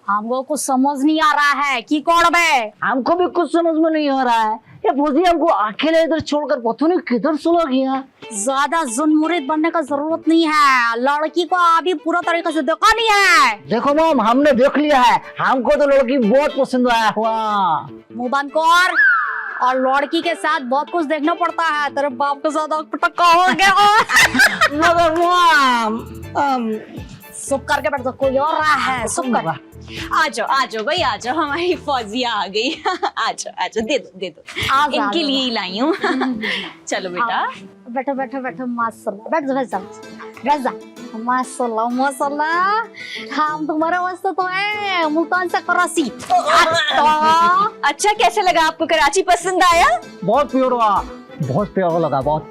हमको कुछ समझ नहीं आ रहा है कि कौन बे। हमको भी कुछ समझ में नहीं आ रहा है। ये फौजी हमको अकेले इधर छोड़कर पता नहीं किधर चला गया। ज्यादा जुनमुरीद बनने का जरूरत नहीं है, लड़की को अभी पूरा तरीके से देखा नहीं है। देखो मैम, हमने देख लिया है, हमको तो लड़की बहुत पसंद आया हुआ। मुंह बंद कर। और लड़की के साथ बहुत कुछ देखना पड़ता है, तेरे बाप के साथ पटक्का हो गया। मगर मैम सुप करके बैठ, कोई और रहा है, सुप कर। आ जाओ भाई, आ जाओ, हमारी फौजिया आ गई। आ जाओ, दे दो इनके लिए ही लाई हूँ। चलो बेटा, बैठो बैठो बैठो, माशाल्लाह, बैठ जा। माशाल्लाह माशाल्लाह, हम तुम्हारे वास्ते तो है मुल्तान से कराची। अच्छा कैसे लगा आपको? कराची पसंद आया? बहुत प्यारा लगा, बहुत।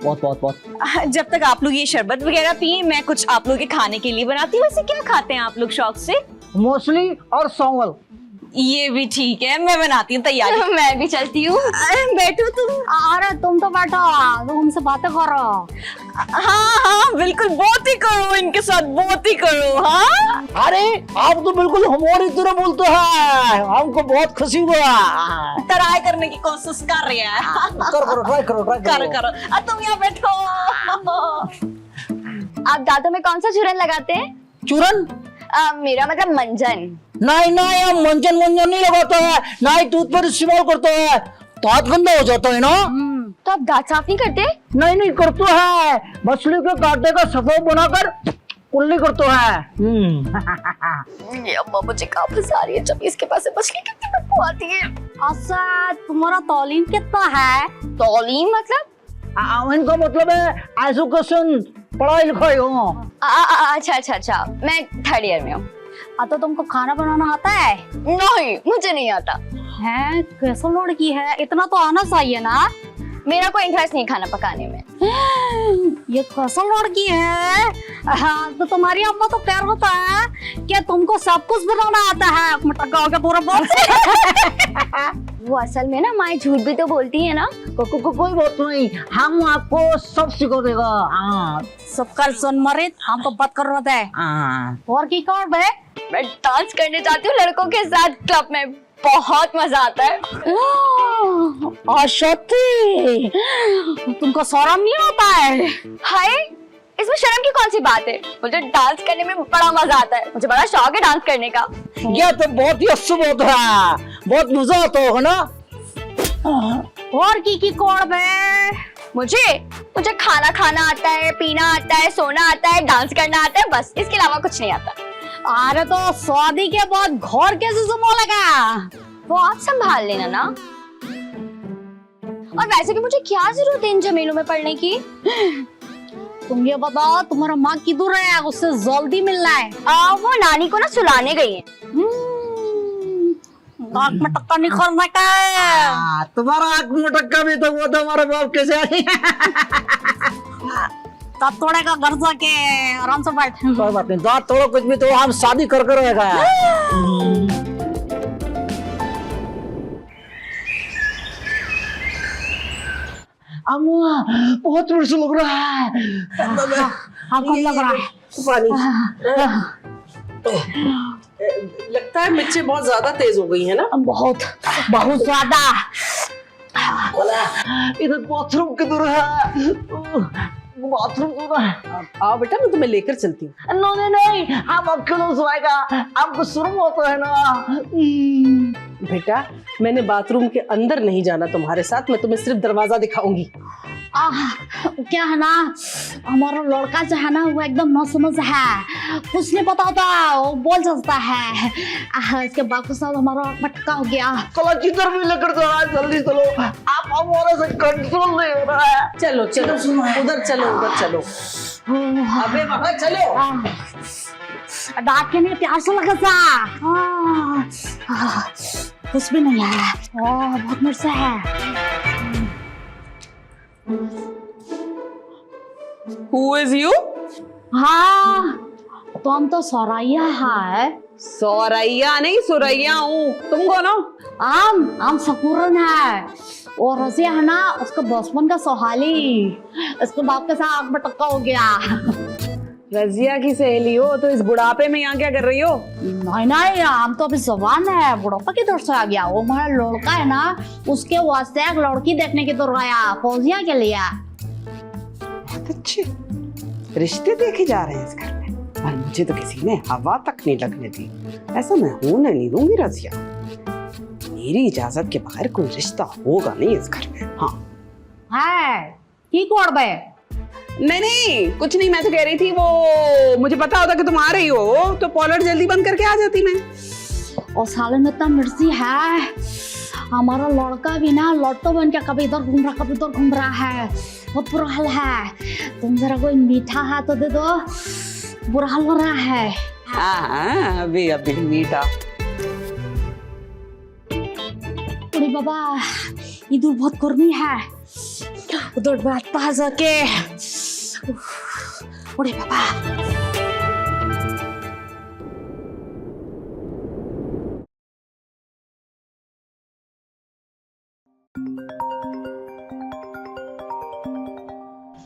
जब तक आप लोग ये शरबत वगैरह पिए, मैं कुछ आप लोग के खाने के लिए बनाती हूँ। वैसे क्या खाते हैं आप लोग शौक से? मछली और चावल। ये भी ठीक है, मैं बनाती हूँ तैयारी। मैं भी चलती हूँ। बैठो तुम। अरे तुम तो बैठो, तुम हमसे बातें करो। हाँ बिल्कुल, बहुत ही करो इनके साथ, बहुत ही करो। हाँ अरे आप तो बिल्कुल हमारी तरह बोलते हैं, हमको बहुत खुशी हुआ। ट्राई करने की कोशिश कर रहे हैं। ट्राई करो। तुम यहाँ बैठो। आप दांतों में कौन सा चूरन लगाते हैं? चूरन? मेरा मतलब मंजन। नहीं, हम मंजन नहीं लगाता है, ना ही टूथ पर इस्तेमाल करता है, दांत गंदा हो जाता है ना। तो आप दांत साफ नहीं करते? नहीं करता है, मछली के कांटे का सफेद बनाकर कुल्ली करता है। ये अम्मा मुझे कहाँ फंसा रही है, जब इसके पास से मछली कितनी बदबू आती है। अच्छा तुम्हारा तौलीम कितना है? तौलीम मतलब? इनका मतलब है एजुकेशन, पढ़ाई लिखाई हो। अच्छा, मैं 3rd ईयर में हूँ। तो तुमको खाना बनाना आता है? नहीं, मुझे नहीं आता है। कैसा लड़की है, इतना तो आना चाहिए ना। मेरा कोई इंटरेस्ट नहीं खाना पकाने में। ये कैसा लड़की है। हाँ, तो तुम्हारी अम्मा तो कह होता है कि तुमको सब कुछ बनाना आता है, मटका हो गया पूरा बात। वो असल में ना माँ झूठ भी तो बोलती है ना। कोई बात नहीं, हम आपको सब सिखा देगा। सबका सुन मरे, हमको बात कर रहा है। और की कौन बे? मैं डांस करने जाती हूँ लड़कों के साथ क्लब में, बहुत मजा आता है। आशाती, तुमको शर्म नहीं आता है? हाय, इसमें शर्म की कौन सी बात है? मुझे डांस करने में बड़ा मजा आता है, मुझे बड़ा शौक है डांस करने का। ये तो बहुत ही अच्छा बात है, बहुत मजा आता होगा ना। और की कौन बे? मुझे खाना खाना आता है, पीना आता है, सोना आता है, डांस करना आता है, बस इसके अलावा कुछ नहीं आता। अरे तो शादी के बाद घर कैसे संभालेगा? वो आप संभाल लेना ना। और वैसे भी मुझे क्या जरूरत है इन जमीनों में पढ़ने की? तुम ये बताओ, तुम्हारा माँ किधर है? उससे जल्दी मिलना है। वो नानी को ना सुलाने गई है। आँख में टक्का नहीं खोलने का है। तुम्हारा आँख में टक्का भी तो वो तो हमारे बाप कैसे आई। तब तोड़ेगा घर जाके, आराम से बैठ। कोई बात नहीं, दांत तोड़ो कुछ भी तो हम शादी कर रहेगा। अम्मा बहुत बुरा लग रहा है। हमको लग रहा है पानी। लगता है मिर्चें बहुत ज्यादा तेज हो गई है ना। बहुत ज्यादा। इधर बाथरूम किधर है? बाथरूम किधर है? आओ बेटा, मैं तुम्हें लेकर चलती हूँ। नहीं, हम अकेले सोएगा, हमको शर्म होता है ना। बेटा, मैंने बाथरूम के अंदर नहीं जाना तुम्हारे साथ, मैं तुम्हें सिर्फ दरवाजा दिखाऊंगी। क्या है ना, हमारा लड़का जो है ना वो एकदम नासमझ है, कुछ नहीं पता होता, वो बोल सकता है। इसके बाप के साथ हमारा मटका हो गया। चलो जिधर भी लेकर जाओ, जल्दी चलो, आप हमारे से कंट्रोल नहीं हो रहा है। चलो उधर चलो। अबे वहाँ चलो। डांट के नहीं, प्यार से लगा सा। कुछ भी नहीं है। बहुत मिर्चा है। Who is you? हाँ, तो हम तो सौरैया है। सौरैया नहीं, सुरैया हूँ। तुम कौन हो? हम सकूरन है। और रजिया है ना, उसका बचपन का सोहाली, इसके बाप के साथ आँख में टक्का हो गया। रजिया की सहेली हो तो इस बुढ़ापे में यहाँ क्या कर रही हो? नहीं नहीं, हम तो अभी जवान है, बुढ़ापा किधर से आ गया? वो हमारा लड़का है ना, उसके वास्ते एक लड़की देखने की तो गया, फौजिया के लिए। बहुत अच्छे रिश्ते देखे जा रहे हैं इस घर में, और मुझे तो किसी ने हवा तक नहीं लगने दी। ऐसा मैं होने नहीं दूंगी रजिया, मेरी इजाजत के बगैर कोई रिश्ता होगा नहीं इस घर में। हाँ है ठीक और बे। नहीं नहीं कुछ नहीं, मैं तो कह रही थी वो मुझे पता होता कि तुम आ रही हो तो पॉलर जल्दी बंद करके आ जाती मैं। और साले में इतना मिर्ची है, हमारा लड़का भी ना लॉटो बन के कभी इधर घूम रहा कभी उधर घूम रहा है, बहुत बुरा हाल है। तुम जरा कोई मीठा हाथ तो दे दो, बुरा हाल हो रहा है। हाँ अभी अभी मीठा। अरे बाबा इधर बहुत गर्मी है, उधर बैठता है जाके। अरे बाबा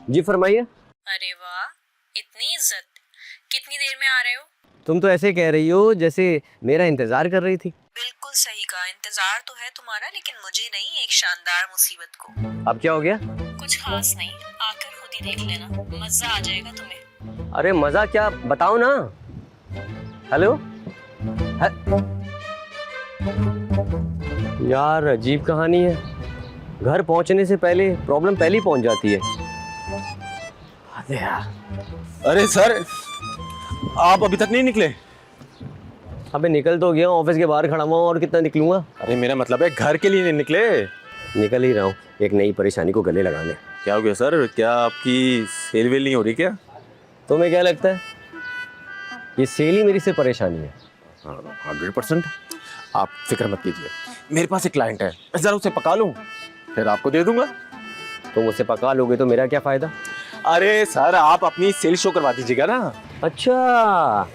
जी फरमाइए। अरे वाह, इतनी इज्जत। कितनी देर में आ रहे हो? तुम तो ऐसे कह रही हो जैसे मेरा इंतजार कर रही थी। बिल्कुल सही कहा, इंतजार तो है तुम्हारा, लेकिन मुझे नहीं, एक शानदार मुसीबत को। अब क्या हो गया? कुछ खास नहीं, आकर खुद ही देख लेना, मजा आ जाएगा तुम्हें। अरे मजा क्या, बताओ ना। हेलो यार अजीब कहानी है, घर पहुंचने से पहले प्रॉब्लम पहले ही पहुंच जाती है। अरे यार। अरे सर, आप अभी तक नहीं निकले? अबे निकल तो गया, ऑफिस के बाहर खड़ा हुआ हूं, और कितना निकलूंगा। अरे मेरा मतलब है घर के लिए नहीं निकले? निकल ही रहा हूँ एक नई परेशानी को गले लगाने। क्या हो गया सर, क्या आपकी सेल वेल नहीं हो रही क्या? तुम्हें क्या लगता है ये सेल ही मेरी से परेशानी है? 100%। आप फिक्र मत कीजिए, मेरे पास एक क्लाइंट है, जरा उसे पका लूं फिर आपको दे दूंगा। तुम उसे पका लोगे तो मेरा क्या फायदा? अरे सर, आप अपनी सेल शो करवा दीजिएगा ना। अच्छा,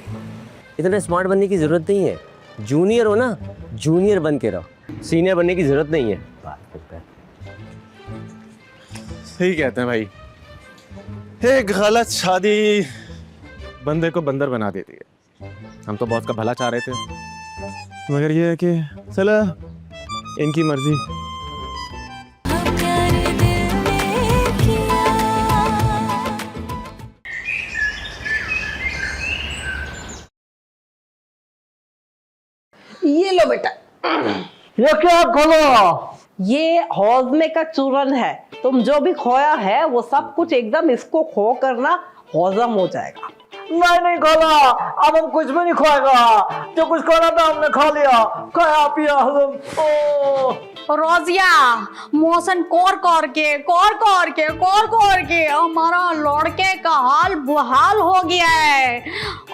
इतना स्मार्ट बनने की जरूरत नहीं है, जूनियर हो ना, जूनियर बन के रहो, सीनियर बनने की जरूरत नहीं है। बात करता है। सही कहते हैं भाई, एक गलत शादी बंदे को बंदर बना देती है। हम तो बॉस का भला चाह रहे थे, मगर ये है कि चला इनकी मर्जी। ये लो बेटा, ये क्या खोलो? ये हौजमे का चूरन है। तुम जो भी खोया है वो सब कुछ एकदम इसको खो करना हौजम हो जाएगा। नहीं खोला, अब हम कुछ भी नहीं खाएगा, जो कुछ खाना था हमने खा लिया, खाया पिया हजम। रोजिया मौसम कोर के हमारा लड़के का हाल बुहाल हो गया है।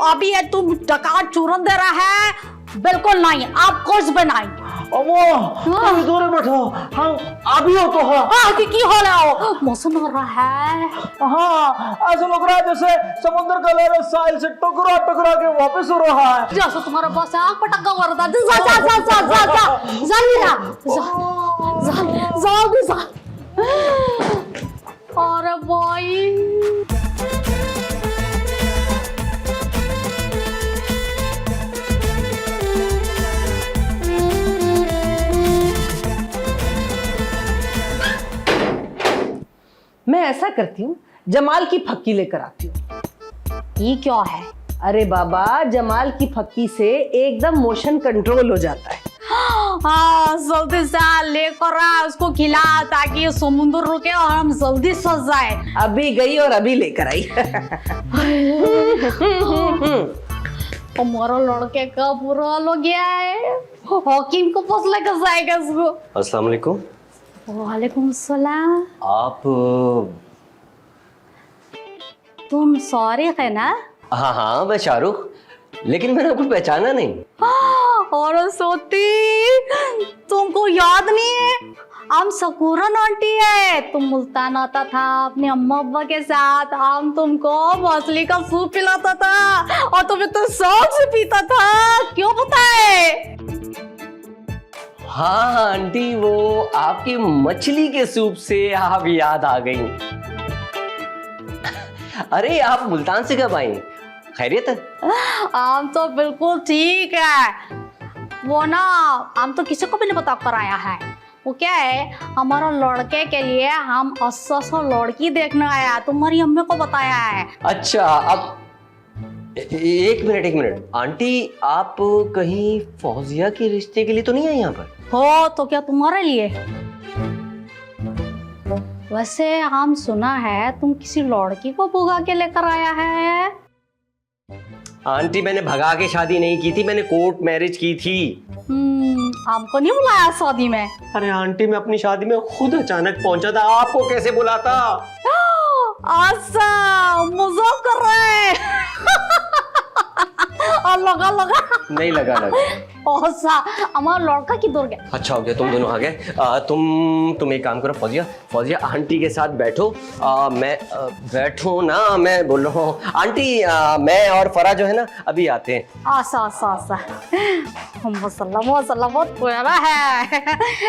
अभी ये तुम डकार चूरन दे रहा है? बिल्कुल नहीं, आप कुछ बनाई। वो दूर बैठो, हम अभी हो तो हाँ। की हो रहा हो, मौसम हो रहा है। हाँ, ऐसा लग रहा है जैसे समुद्र का लहर साहिल से टकरा टकरा के वापस हो रहा है। जैसे तुम्हारा बस आग पटक हो रहा था। जा अरे भाई मैं ऐसा करती हूँ, जमाल की फक्की लेकर आती हूँ। ये क्या है? अरे बाबा, जमाल की फक्की से एकदम मोशन कंट्रोल हो जाता है। हाँ जल्दी से लेकर आ, उसको खिला ताकि समुद्र रुके और हम जल्दी सो जाए। अभी गई और अभी लेकर आई। हमारा लड़के का बुरा हाल हो गया है, हकीम को पास लेकर जाएगा उसको। अस्सलाम वालेकुम। वालेकुम सलाम। आप तुम सॉरी है ना? हाँ हाँ मैं शाहरुख, लेकिन मैंने आपको पहचाना नहीं। और सोती तुमको याद नहीं है? हम सकूरन आंटी है, तुम मुल्तान आता था अपने अम्मा अब्बा के साथ, हम तुमको मछली का सूप पिलाता था और तुम्हें तो शौक से पीता था, क्यों बताए? हाँ आंटी, वो आपकी मछली के सूप से आप याद आ गई। अरे आप मुल्तान से कब आई? खैरियत है? हम तो बिल्कुल ठीक है। वो ना हम तो किसी को भी नहीं बता कर आया है। वो क्या है, हमारा लड़के के लिए हम 80 लड़की देखने आया, तुम्हारी अम्मी को बताया है। अच्छा, अब एक मिनट आंटी, आप कहीं फौजिया के रिश्ते के लिए तो नहीं है यहाँ पर? हो तो क्या तुम्हारे लिए? वैसे हम सुना है तुम किसी लड़की को भगा के लेकर आया है। आंटी, मैंने भगा के शादी नहीं की थी, मैंने कोर्ट मैरिज की थी। हमको नहीं बुलाया शादी में? अरे आंटी, मैं अपनी शादी में खुद अचानक पहुंचा था, आपको कैसे बुलाता? अच्छा, मजाक कर रहे हैं। और लगा नहीं लगा। अच्छा, हमारा लड़का किधर गया? अच्छा हो गया तुम दोनों आ गए। तुम एक काम करो फौजिया आंटी के साथ बैठो। मैं बैठो ना, मैं बोल रहा हूँ आंटी, मैं और फरा जो है ना अभी आते हैं। अच्छा। माशाल्लाह बहुत प्यारा है।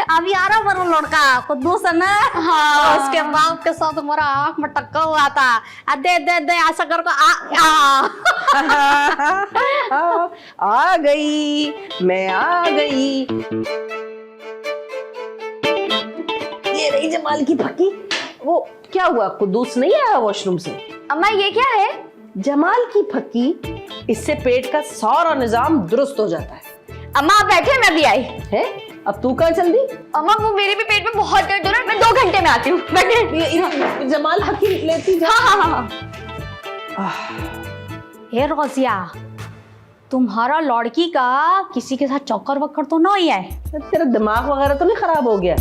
अभी आ रहा मेरा लड़का कुद्दूस है ना। हाँ, उसके बाप के साथ हमारा आँख में टक्का हुआ था। दे ऐसा कर आ गई, मैं आ गई। ये रही जमाल की फकी। वो क्या हुआ, कुद्दूस नहीं आया वॉशरूम से? अम्मा ये क्या है? जमाल की फकी, इससे पेट का सारा निजाम दुरुस्त हो जाता है। अम्मा आप बैठे, मैं भी आई। है? अब तू कहाँ चल दी? अम्मा वो मेरे भी पेट में बहुत दर्द हो रहा है, मैं 2 घंटे में आती हूँ। बैठे। जमाल फकी लेती जा। हाँ। हे रोजिया, तुम्हारा लड़की का किसी के साथ चक्कर वक्कर तो नहीं है? तेरा दिमाग वगैरह तो नहीं खराब हो गया?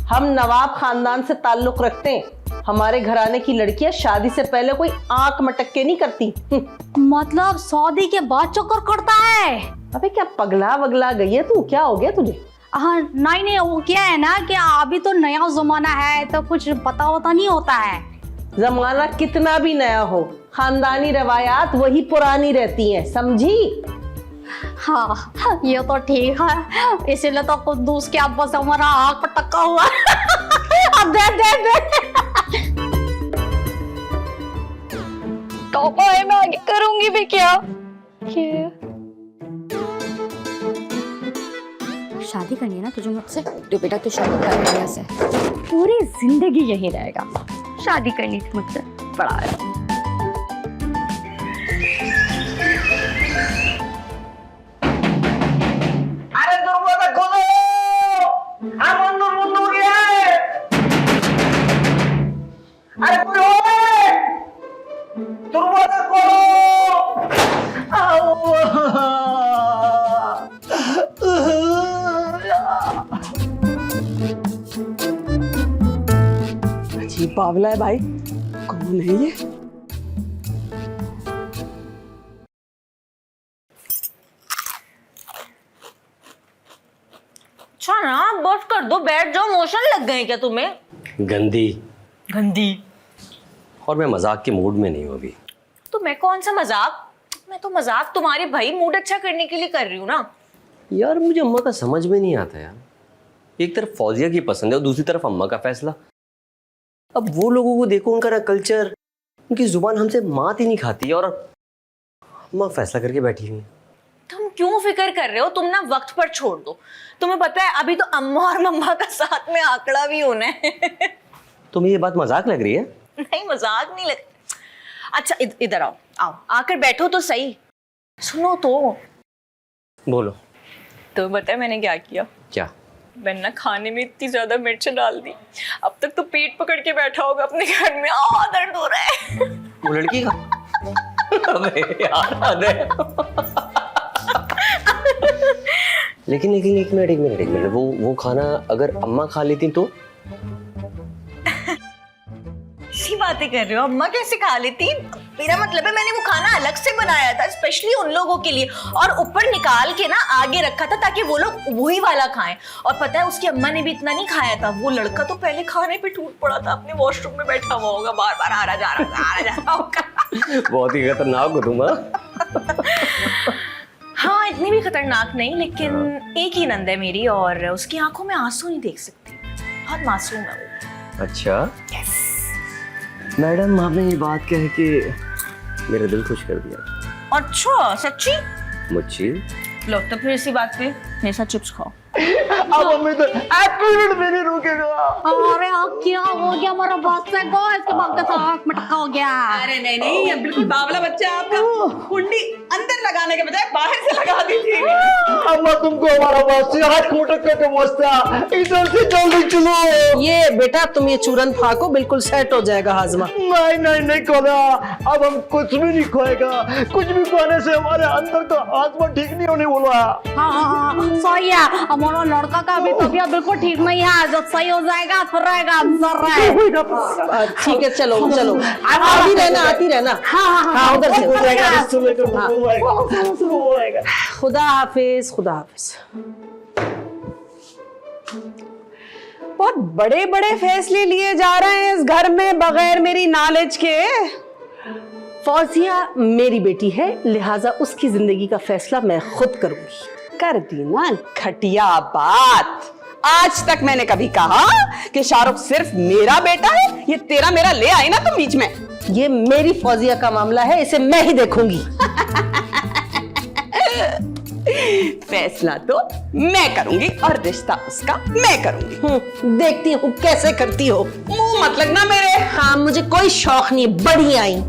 हम नवाब खानदान से ताल्लुक रखते हैं। हमारे घराने की लड़कियां शादी से पहले कोई आंख मटक के नहीं करती। मतलब शादी के बाद चक्कर करता है? अबे क्या पगला वगला गई है तू? क्या हो गया तुझे? हाँ नहीं, वो क्या है ना कि अभी तो नया जमाना है तो कुछ पता नहीं होता है। जमाना कितना भी नया हो, खानदानी रवायात वही पुरानी रहती हैं, समझी? हाँ ये तो ठीक है, इसीलिए तो कुद्दूस के अब्बा से हमारा आँख पर टक्का हुआ। अब दे। टॉपा है, मैं आगे करूंगी भी क्या? शादी करनी है ना तुझे मुझसे? तो बेटा तू शादी कर से पूरी जिंदगी यही रहेगा। शादी करनी थी मुझसे, बड़ा है। अरे दरवाजा खोलो, हम अंदर बंद हो गया है। अरे कोई हो, दरवाजा खोलो। अजीब बावला है भाई, कौन है ये? अच्छा ना, बस कर दो, बैठ जाओ। मोशन लग गए क्या तुम्हें? गंदी। और मैं मजाक के मूड में नहीं हूँ अभी। तो मैं कौन सा मजाक? मैं तो मजाक तुम्हारे भाई मूड अच्छा करने के लिए कर रही हूँ ना। यार मुझे अम्मा का समझ में नहीं आता यार। एक तरफ फौजिया की पसंद है और दूसरी तरफ अम्मा का फैसला। अब वो लोगों को देखो, उनका ना कल्चर, उनकी जुबान हमसे मात ही नहीं खाती और अम्मा फैसला करके बैठी हुई। तुम क्यों फिक्र कर रहे हो? तुम ना वक्त पर छोड़ दो। तुम्हें पता है अभी तो अम्मा और मम्मा का साथ में आंकड़ा भी होना है। तुम्हें ये बात मजाक लग रही है? नहीं मजाक नहीं लग। अच्छा इधर आओ आकर बैठो तो सही। सुनो तो। बोलो। तुम्हें पता है मैंने क्या किया? क्या? मैंने ना खाने में इतनी ज्यादा मिर्च डाल दी, अब तक तो पेट पकड़ के बैठा होगा अपने घर में। दर्द हो रहा है। वो लड़की का? अबे यार अरे। लेकिन एक मिनट, वो खाना अगर अम्मा खा लेती तो? ऐसी बातें कर रहे हो? अम्मा कैसे खा लेती? मेरा मतलब है मैंने वो खाना अलग से बनाया था स्पेशली उन लोगों के लिए, और ऊपर निकाल के ना आगे रखा था ताकि वो लोग वही वाला खाएं। और पता है उसकी अम्मा ने भी इतना नहीं खाया था। वो लड़का तो पहले खाने पे टूट पड़ा था, अपने वॉशरूम में बैठा हुआ होगा, बार बार आ रहा जा रहा होगा। बहुत ही खतरनाक हो तुम। हाँ इतनी भी खतरनाक नहीं, लेकिन एक ही नंद है मेरी और उसकी आंखों में आंसू नहीं देख सकती। बहुत मासूम है वो। अच्छा मैडम, आपने ये बात कह के मेरा दिल खुश कर दिया। अच्छा सच्ची? मुझे लो तो फिर इसी बात पे मेरे साथ चिप्स खाओ। अब मम्मी तो एक मिनट भी नहीं रुकेगा। अरे क्या हो गया हमारा बादशाह को, इसके बाद का साग मटका हो गया। अरे नहीं ये बिल्कुल बावला बच्चा आपका। कुंडी अंदर लगाने के बजाय बाहर से लगा दी थी। अम्मा तुमको हमारा बादशाह हाथ मुटक के मस्ता, इधर से जल्दी चलो। ये बेटा तुम ये चूरन फाको, बिल्कुल सेट हो जाएगा हाजमा। नहीं नहीं नहीं खोला, अब हम कुछ भी नहीं खोएगा। कुछ भी खाने से हमारे अंदर का आत्मा ठीक नहीं होने बोला। हाँ सही है, हमारा लड़का का भी तबीयत बिल्कुल ठीक नहीं है, जब सही हो जाएगा फिर रहेगा अंदर रहे। ठीक है चलो चलो, आती रहना आती रहना। हाँ उधर से खुदा हाफिज खुदा हाफिज। बहुत बड़े बड़े फैसले लिए जा रहे हैं इस घर में बगैर मेरी नॉलेज के। फौजिया मेरी बेटी है, लिहाजा उसकी जिंदगी का फैसला मैं खुद करूंगी। कर दी ना घटिया बात। आज तक मैंने कभी कहा कि शाहरुख सिर्फ मेरा बेटा है? ये तेरा मेरा ले आई ना तुम बीच में। ये मेरी फौजिया का मामला है, इसे मैं ही देखूंगी। फैसला तो मैं करूंगी और रिश्ता उसका मैं करूंगी। देखती हूँ कैसे करती हो। मुंह मत लगना मेरे। हाँ मुझे कोई शौक नहीं, बड़ी आई।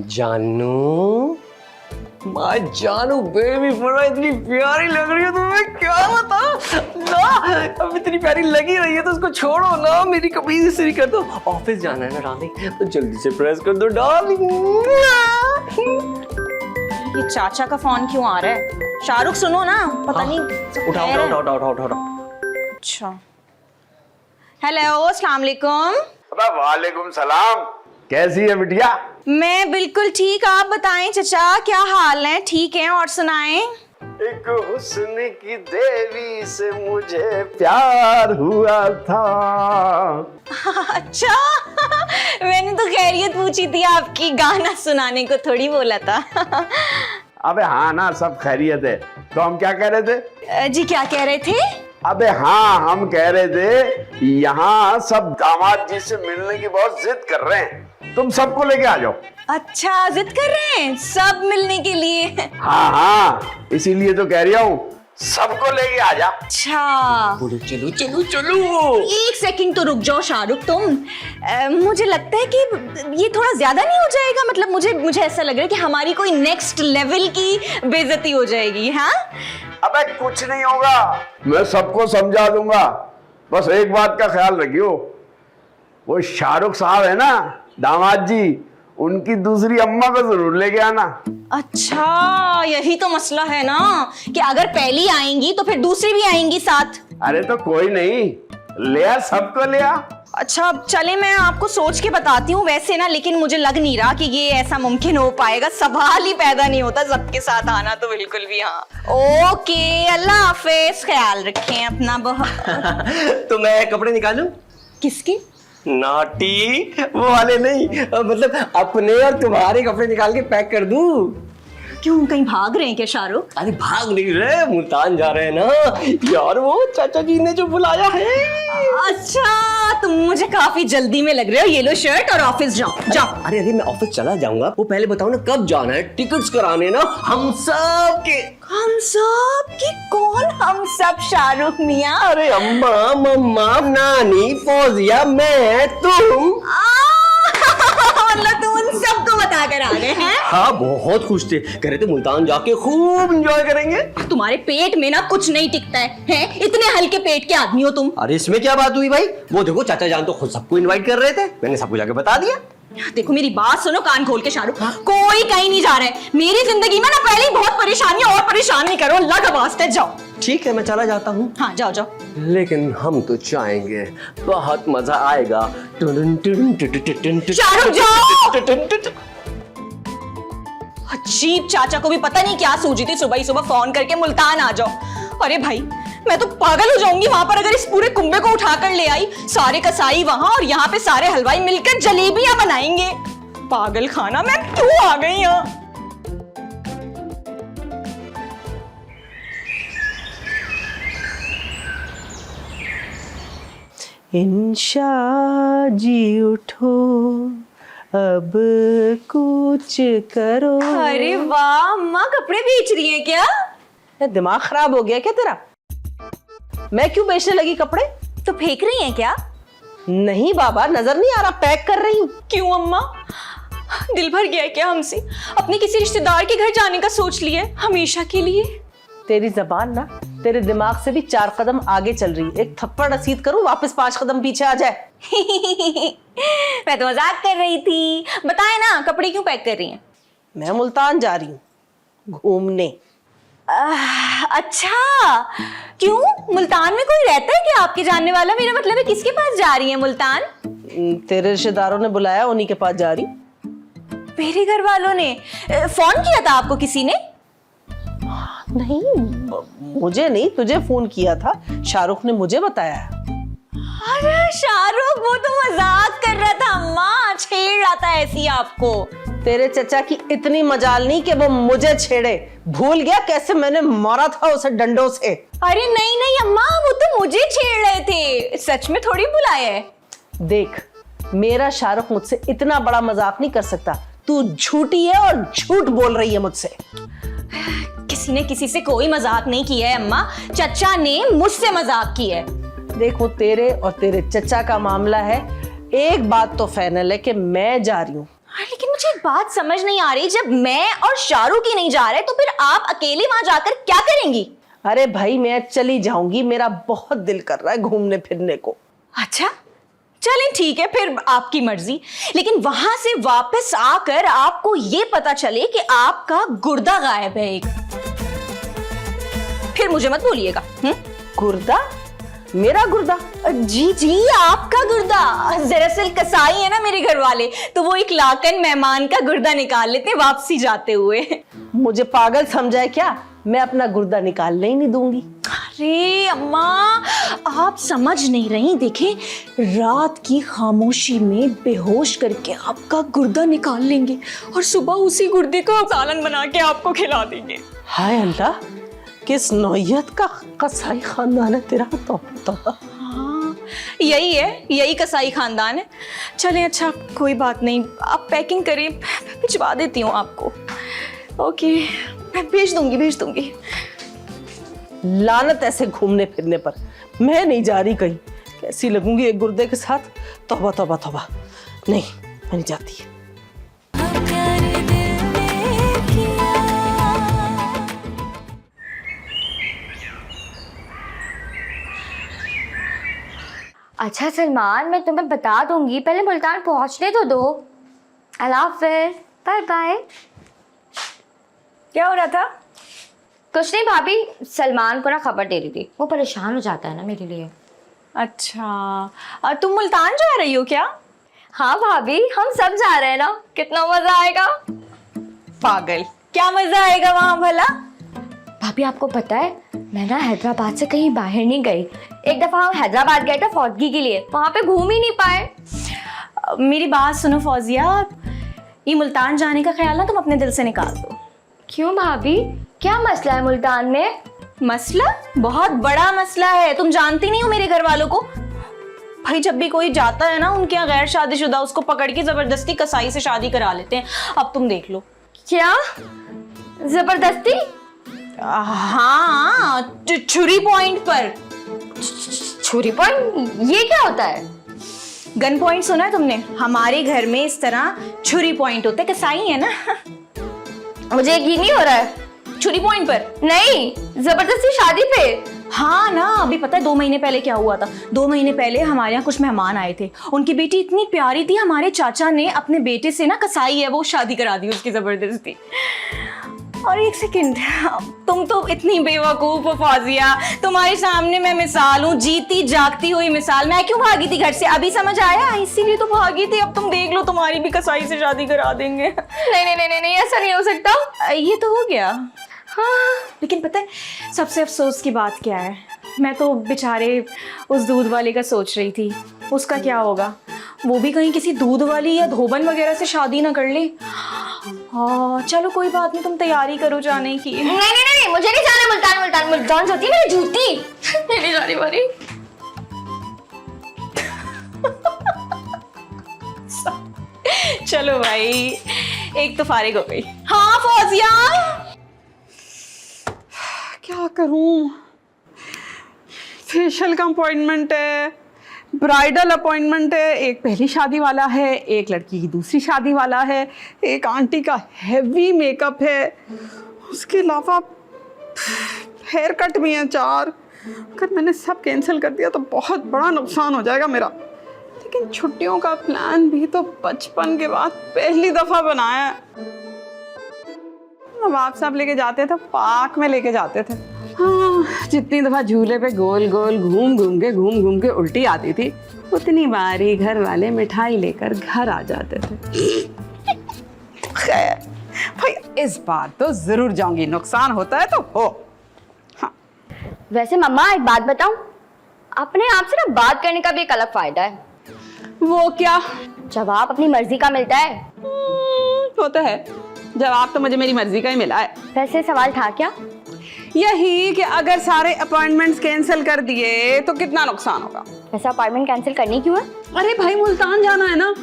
जानू, माँ जानू बेबी फुरा इतनी प्यारी लग रही है तुम्हें, क्या बता ना। अब इतनी प्यारी लगी रही है तो उसको छोड़ो ना, मेरी कमीज इस्त्री कर दो। ऑफिस जाना है ना डार्लिंग, तो जल्दी से प्रेस कर दो डार्लिंग। ये चाचा का फोन क्यों आ रहा है? शाहरुख सुनो ना, पता नहीं उठाओ उठाओ उठाओ उठाओ उठाओ। अच्छा हेलो अस्सलाम वालेकुम। अबे वालेकुम सलाम, कैसी है बिटिया? मैं बिल्कुल ठीक, आप बताएं चचा क्या हाल है? ठीक है, और सुनाएं। एक हुस्न की देवी से मुझे प्यार हुआ था। अच्छा मैंने तो खैरियत पूछी थी आपकी, गाना सुनाने को थोड़ी बोला था। अबे हाँ ना, सब खैरियत है। तो हम क्या कह रहे थे? जी क्या कह रहे थे? अबे हाँ, हम कह रहे थे यहाँ सब दामाद जी से मिलने की बहुत जिद कर रहे हैं, तुम सबको लेके आ जाओ। अच्छा जिद कर रहे हैं सब मिलने के लिए? हाँ हाँ, इसीलिए तो कह रही हूँ सबको लेके आ जा। अच्छा बोलो चलो चलो चलो। एक सेकंड तो रुक जाओ शाहरुख तुम। मुझे लगता है कि ये थोड़ा ज्यादा नहीं हो जाएगा? मतलब मुझे ऐसा लग रहा है कि हमारी कोई नेक्स्ट लेवल की बेइज्जती हो जाएगी। हाँ अबे कुछ नहीं होगा, मैं सबको समझा दूंगा। बस एक बात का ख्याल रखियो, वो शाहरुख साहब है ना दामाद जी, उनकी दूसरी अम्मा को जरूर लेके आना। अच्छा यही तो मसला है ना कि अगर पहली आएंगी तो फिर दूसरी भी आएंगी साथ। अरे तो कोई नहीं, ले आ, सबको ले आ। अच्छा चले मैं आपको सोच के बताती हूँ वैसे ना, लेकिन मुझे लग नहीं रहा कि ये ऐसा मुमकिन हो पाएगा, सवाल ही पैदा नहीं होता सबके साथ आना तो बिल्कुल भी। हाँ ओके, अल्लाह हाफिज, ख्याल रखें अपना बहुत। तो मैं कपड़े निकालूं? किसके? नाटी वो वाले नहीं, मतलब अपने और तुम्हारे कपड़े निकाल के पैक कर दूं। क्यों कहीं भाग रहे हैं क्या शाहरुख? अरे भाग नहीं रहे, मुल्तान जा रहे हैं ना यार, वो चाचा जी ने जो बुलाया है। अच्छा तुम मुझे काफी जल्दी में लग रहे हो, ये लो शर्ट और ऑफिस जाओ जाओ। अरे मैं ऑफिस चला जाऊंगा, वो पहले बताओ ना कब जाना है, टिकट्स कराने ना हम सब के। हम सब की? कौन हम सब शाहरुख मियाँ? अरे अम्मा मम्मा नानी फौजिया मैं तुम। मतलब तुम उन सबको बता कर आ गए हैं? हाँ बहुत खुश थे, कह रहे थे मुल्तान जाके खूब एंजॉय करेंगे। तुम्हारे पेट में ना कुछ नहीं टिकता है? इतने हल्के पेट के आदमी हो तुम। अरे इसमें क्या बात हुई भाई, वो देखो चाचा जान तो खुद सबको इनवाइट कर रहे थे, मैंने सबको जाके बता दिया। देखो मेरी बात सुनो कान खोल के शाहरुख, कोई कहीं नहीं जा रहा है। मेरी जिंदगी में ना पहले ही बहुत परेशानी, और परेशान नहीं करो, अल्लाह का वास्ते जाओ। ठीक है मैं चला जाता हूँ। हाँ जाओ जाओ। लेकिन हम तो चाहेंगे, बहुत मजा आएगा। शाहरुख जाओ। अजीब, चाचा को भी पता नहीं क्या सूझी थी, सुबह ही सुबह फोन करके मुल्तान आ जाओ। अरे भाई मैं तो पागल हो जाऊंगी वहां पर अगर इस पूरे कुंबे को उठा कर ले आई। सारे कसाई वहां और यहाँ पे सारे हलवाई मिलकर जलेबियां बनाएंगे। पागल खाना, मैं क्यों आ गई यहाँ? इंशा जी उठो अब कुछ करो। अरे वाह, अम्मा कपड़े बेच रही हैं क्या? दिमाग खराब हो गया क्या तेरा? मैं क्यों बेचने लगी कपड़े? तो फेंक रही हैं क्या? नहीं बाबा, नजर नहीं आ रहा, पैक कर रही हूँ। क्यों अम्मा, दिल भर गया है क्या हमसे? अपने किसी रिश्तेदार के घर जाने का सोच लिया है हमेशा के लिए? तेरी जबान ना तेरे दिमाग से भी 4 कदम आगे चल रही है। एक थप्पड़ रसीद करूं, वापस 5 कदम पीछे आ जाए। मैं तो मजाक कर रही थी। बताए ना, कपड़े क्यों पैक कर रही हैं? मैं मुल्तान जा रही हूँ घूमने। अच्छा, क्यों? मुल्तान में कोई रहता है क्या आपके जानने वाला? मेरा मतलब है किसके पास जा रही है मुल्तान? तेरे रिश्तेदारों ने बुलाया, उन्हीं के पास जा रही। मेरे घर वालों ने फोन किया था आपको किसी ने? नहीं, मुझे नहीं, तुझे फोन किया था। शाहरुख ने मुझे बताया। अरे शाहरुख, वो तो मजाक कर रहा था अम्मा, छेड़ रहा था ऐसी आपको। तेरे चचा की इतनी मजाल नहीं कि वो मुझे छेड़े। भूल गया कैसे मैंने मारा था उसे डंडों से? अरे नहीं नहीं अम्मा, वो तो मुझे छेड़ रहे थे, सच में थोड़ी बुलाया है। देख, मेरा शाहरुख मुझसे इतना बड़ा मजाक नहीं कर सकता। तू झूठी है और झूठ बोल रही है मुझसे। किसी ने किसी से कोई मजाक नहीं किया है अम्मा, चचा ने मुझसे मजाक किया है। देखो, तेरे और तेरे चचा का मामला है। एक बात तो फाइनल है कि मैं जा रही हूँ। लेकिन मुझे एक बात समझ नहीं आ रही, जब मैं और शाहरुख ही नहीं जा रहे तो फिर आप अकेले वहां जाकर क्या करेंगी? अरे भाई, मैं चली जाऊंगी, मेरा बहुत दिल कर रहा है घूमने फिरने को। अच्छा चलें, ठीक है, फिर आपकी मर्जी। लेकिन वहां से वापस आकर आपको ये पता चले कि आपका गुर्दा गायब है एक, फिर मुझे मत बोलिएगा। गुर्दा? मेरा गुर्दा? जी जी, आपका गुर्दा। दरअसल कसाई है ना मेरे घर वाले, तो वो एक लाकन मेहमान का गुर्दा निकाल लेते हैं वापसी जाते हुए। मुझे पागल समझा है क्या? मैं अपना गुर्दा निकालने ही नहीं दूंगी। अरे अम्मा, आप समझ नहीं रही। देखें, रात की खामोशी में बेहोश करके आपका गुर्दा निकाल लेंगे और सुबह उसी गुर्दे का सालन बना के आपको खिला देंगे। हाय अल्लाह, किस नौयत का कसाई खानदान है तेरा? तो हाँ, यही है, यही कसाई खानदान है। चलें, अच्छा कोई बात नहीं, आप पैकिंग करें, भिजवा देती हूँ आपको। ओके, मैं भेज दूंगी। लानत ऐसे घूमने फिरने पर। मैं नहीं जा रही कहीं। कैसी लगूंगी एक गुर्दे के साथ? तौबा तौबा तौबा, नहीं, मैं नहीं जाती। अच्छा सलमान, मैं तुम्हें बता दूंगी, पहले मुल्तान पहुंचने तो दो। अल्लाह हाफ़िज़, बाय बाय। क्या हो रहा था? कुछ नहीं भाभी, सलमान को ना खबर दे रही थी, वो परेशान हो जाता है ना मेरे लिए। अच्छा, तुम मुल्तान जा रही हो क्या? हाँ भाभी, हम सब जा रहे हैं ना, कितना मजा आएगा। पागल, क्या मजा आएगा वहां भला? भाभी आपको पता है, मैं ना हैदराबाद से कहीं बाहर नहीं गई। एक दफा हम हैदराबाद गए थे फौजगी के लिए, वहां पे घूम ही नहीं पाए। मेरी बात सुनो फौजिया, ये मुल्तान जाने का ख्याल ना तुम अपने दिल से निकाल दो। क्यों भाभी, क्या मसला है मुल्तान में? मसला? बहुत बड़ा मसला है, तुम जानती नहीं हो मेरे घर वालों को। भाई जब भी कोई जाता है ना उनके यहाँ गैर शादीशुदा, उसको पकड़ के जबरदस्ती कसाई से शादी करा लेते हैं। अब तुम देख लो। क्या जबरदस्ती? हाँ, छुरी पॉइंट पर। छुरी पॉइंट? ये क्या होता है? गन पॉइंट सुना है तुमने? हमारे घर में इस तरह छुरी पॉइंट होते, कसाई है ना। मुझे यकीन नहीं हो रहा है। छुरी पॉइंट पर नहीं, जबरदस्ती शादी पे। हाँ ना, अभी पता है 2 महीने पहले क्या हुआ था? 2 महीने पहले हमारे यहाँ कुछ मेहमान आए थे, उनकी बेटी इतनी प्यारी थी, हमारे चाचा ने अपने बेटे से ना, कसाई है वो, शादी करा दी उसकी जबरदस्ती। और एक सेकंड, तुम तो इतनी बेवकूफ हो फौजिया, तुम्हारे सामने मैं मिसाल हूँ, जीती जागती हुई मिसाल। मैं क्यों भागी थी घर से, अभी समझ आया? इसीलिए तो भागी थी। अब तुम देख लो, तुम्हारी भी कसाई से शादी करा देंगे। नहीं नहीं नहीं नहीं, ऐसा नहीं हो सकता। ये तो हो गया। हाँ, लेकिन पता है सबसे अफसोस की बात क्या है, मैं तो बेचारे उस दूध वाले का सोच रही थी, उसका क्या होगा, वो भी कहीं किसी दूध वाली या धोबन वगैरह से शादी ना कर ले। चलो कोई बात नहीं, तुम तैयारी करो जाने की। नहीं नहीं नहीं, मुझे नहीं जाना मुल्तान। मुल्तान मुल्तान जाती है मेरी जूती, नहीं जाने वाली। चलो भाई, एक तो फारिग हो गई। हाँ फौजिया, क्या करूं? फेशियल का अपॉइंटमेंट है, ब्राइडल अपॉइंटमेंट है, एक पहली शादी वाला है, एक लड़की की दूसरी शादी वाला है, एक आंटी का हेवी मेकअप है, उसके अलावा हेयर कट भी हैं 4। अगर मैंने सब कैंसिल कर दिया तो बहुत बड़ा नुकसान हो जाएगा मेरा। लेकिन छुट्टियों का प्लान भी तो बचपन के बाद पहली दफा बनाया है। नवाब साहब लेके जाते थे, पार्क में लेके जाते थे। हाँ, जितनी दफा झूले पे गोल गोल घूम घूम के उल्टी आती थी, उतनी बार ही घर वाले मिठाई लेकर घर आ जाते थे। खैर भाई, इस बार तो जरूर जाऊंगी, नुकसान होता है तो हो। हाँ। वैसे मम्मा एक बात बताऊं, अपने आप से ना बात करने का भी एक अलग फायदा है। वो क्या? जवाब अपनी मर्जी का मिलता है। वो तो है, जवाब तो मुझे मेरी मर्जी का ही मिला है। वैसे सवाल था क्या? यही कि अगर सारे अपॉइंटमेंट्स कैंसिल कर दिए तो कितना नुकसान होगा। वैसे अपॉइंटमेंट कैंसिल करनी क्यों है? अरे भाई, मुल्तान जाना है ना,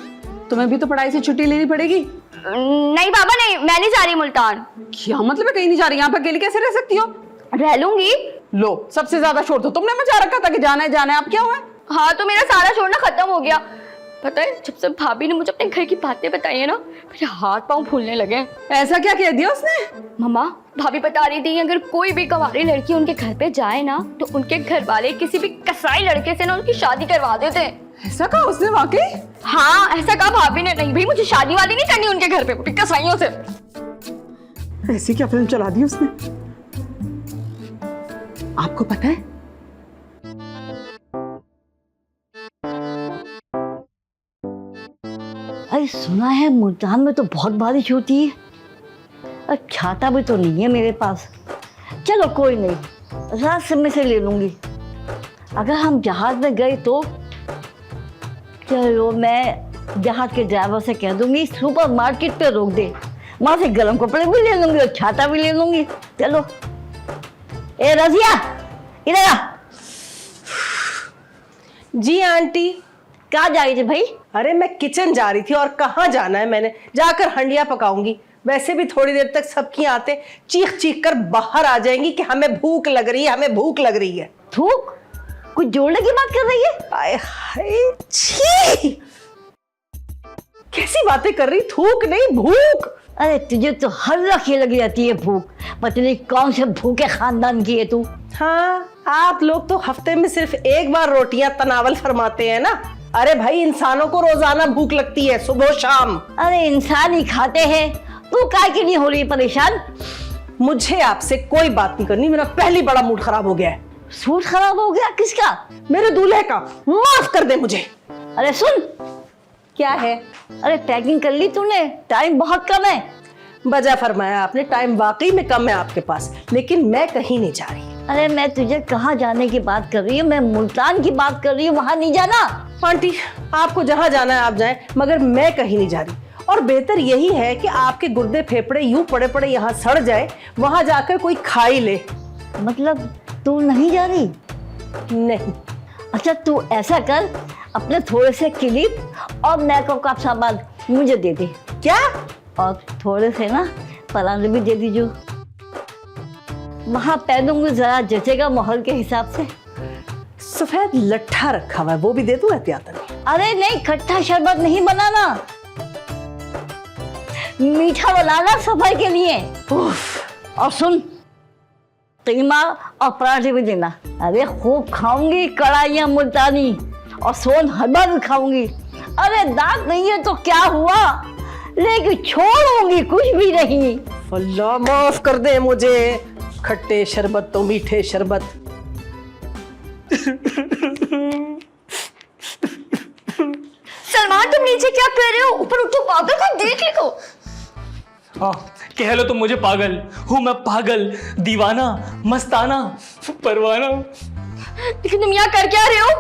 तुम्हें भी तो पढ़ाई से छुट्टी लेनी पड़ेगी। नहीं बाबा नहीं, मैं नहीं जा रही मुल्तान। क्या मतलब है कहीं नहीं जा रही? यहाँ पर अकेले कैसे रह सकती हो? रह लूंगी। लो, सबसे ज्यादा शोर तो तुमने मचा रखा था कि जाना है। अब क्या हुआ? हाँ तो मेरा सारा शोर ना खत्म हो गया। पता है, जब से भाभी ने मुझे अपने घर की बातें बताई है ना, मेरे हाथ पांव फूलने लगे। ऐसा क्या कह दिया उसने? मम्मा, भाभी बता रही थी अगर कोई भी कंवारी लड़की उनके घर पे जाए ना, तो उनके घर वाले किसी भी कसाई लड़के से ना उनकी शादी करवा देते हैं। ऐसा कहा उसने वाकई? हाँ, ऐसा कहा भाभी ने। नहीं भाई, मुझे शादी वादी नहीं करनी उनके घर पे, वो भी कसाईयों से। ऐसी क्या फिल्म चला दी उसने? आपको पता है, अरे सुना है मुल्तान में तो बहुत बारिश होती है, और छाता भी तो नहीं है मेरे पास। चलो कोई नहीं, रास्ते में से ले लूंगी। अगर हम जहाज में गए तो चलो, मैं जहाज के ड्राइवर से कह दूंगी सुपर मार्केट पे रोक दे, वहां से गर्म कपड़े भी ले लूंगी और छाता भी ले लूंगी। चलो, ए रजिया इधर आ। जी आंटी। कहाँ जा रही थी भाई? अरे मैं किचन जा रही थी, और कहाँ जाना है, मैंने जाकर हंडिया पकाऊंगी। वैसे भी थोड़ी देर तक सबकी आते चीख चीख कर बाहर आ जाएंगी कि हमें भूख लग रही है, हमें भूख लग रही है। थूक? कुछ जोड़ने की बात कर रही है? आए हाय, छी! कैसी बातें कर रही? थूक नहीं, भूख। अरे तुझे तो हर वक्त ये लगी रहती है भूख, पता नहीं कौन से भूखे खानदान की है तू। हाँ, आप लोग तो हफ्ते में सिर्फ एक बार रोटियां तनावल फरमाते हैं ना। अरे भाई, इंसानों को रोजाना भूख लगती है, सुबह शाम। अरे इंसान ही खाते हैं, तू काय के लिए हो रही परेशान? मुझे आपसे कोई बात नहीं करनी, मेरा पहली बड़ा मूड खराब हो गया है। सूट खराब हो गया? किसका? मेरे दूल्हे का। माफ कर दे मुझे। अरे सुन। क्या है? अरे पैकिंग कर ली तूने? टाइम बहुत कम है। बजा फरमाया आपने, टाइम वाकई में कम है आपके पास, लेकिन मैं कहीं नहीं जा रही। अरे मैं तुझे कहाँ जाने की बात कर रही हूँ? मैं मुल्तान की बात कर रही हूँ, वहां नहीं जाना। आंटी, आपको जहाँ जाना है आप जाएं, मगर मैं कहीं नहीं जा रही। और बेहतर यही है कि आपके गुर्दे फेफड़े यूं पड़े पड़े यहाँ सड़ जाए, वहां जाकर कोई खा ही ले। मतलब तू नहीं जा रही? नहीं। अच्छा तू ऐसा कर, अपने थोड़े से क्लिप और मेकअप का सामान मुझे दे दे। क्या? और थोड़े से ना परांठे भी दे दीजिए, वहां पहनूंगी, जरा जचेगा माहौल के हिसाब से। सफेद लट्ठा रखा हुआ है, वो भी दे दूं एहतियातन? अरे नहीं, खट्टा शरबत नहीं बनाना, मीठा बनाना सफाई के लिए। और सुन, कीमा और पराठे भी देना। अरे खूब खाऊंगी कढ़ाइयाँ मुल्तानी, और सोन हलवा भी खाऊंगी। अरे दांत नहीं है तो क्या हुआ, लेकिन छोड़ूंगी कुछ भी नहीं। अल्लाह माफ कर दे मुझे, खट्टे शरबत तो मीठे शरबत। सलमान, तुम नीचे क्या कर रहे हो? ऊपर उठो, पागल को देख लो। कह लो तुम मुझे पागल, हूँ मैं पागल, दीवाना, मस्ताना, परवाना। लेकिन तुम यहाँ कर क्या रहे हो?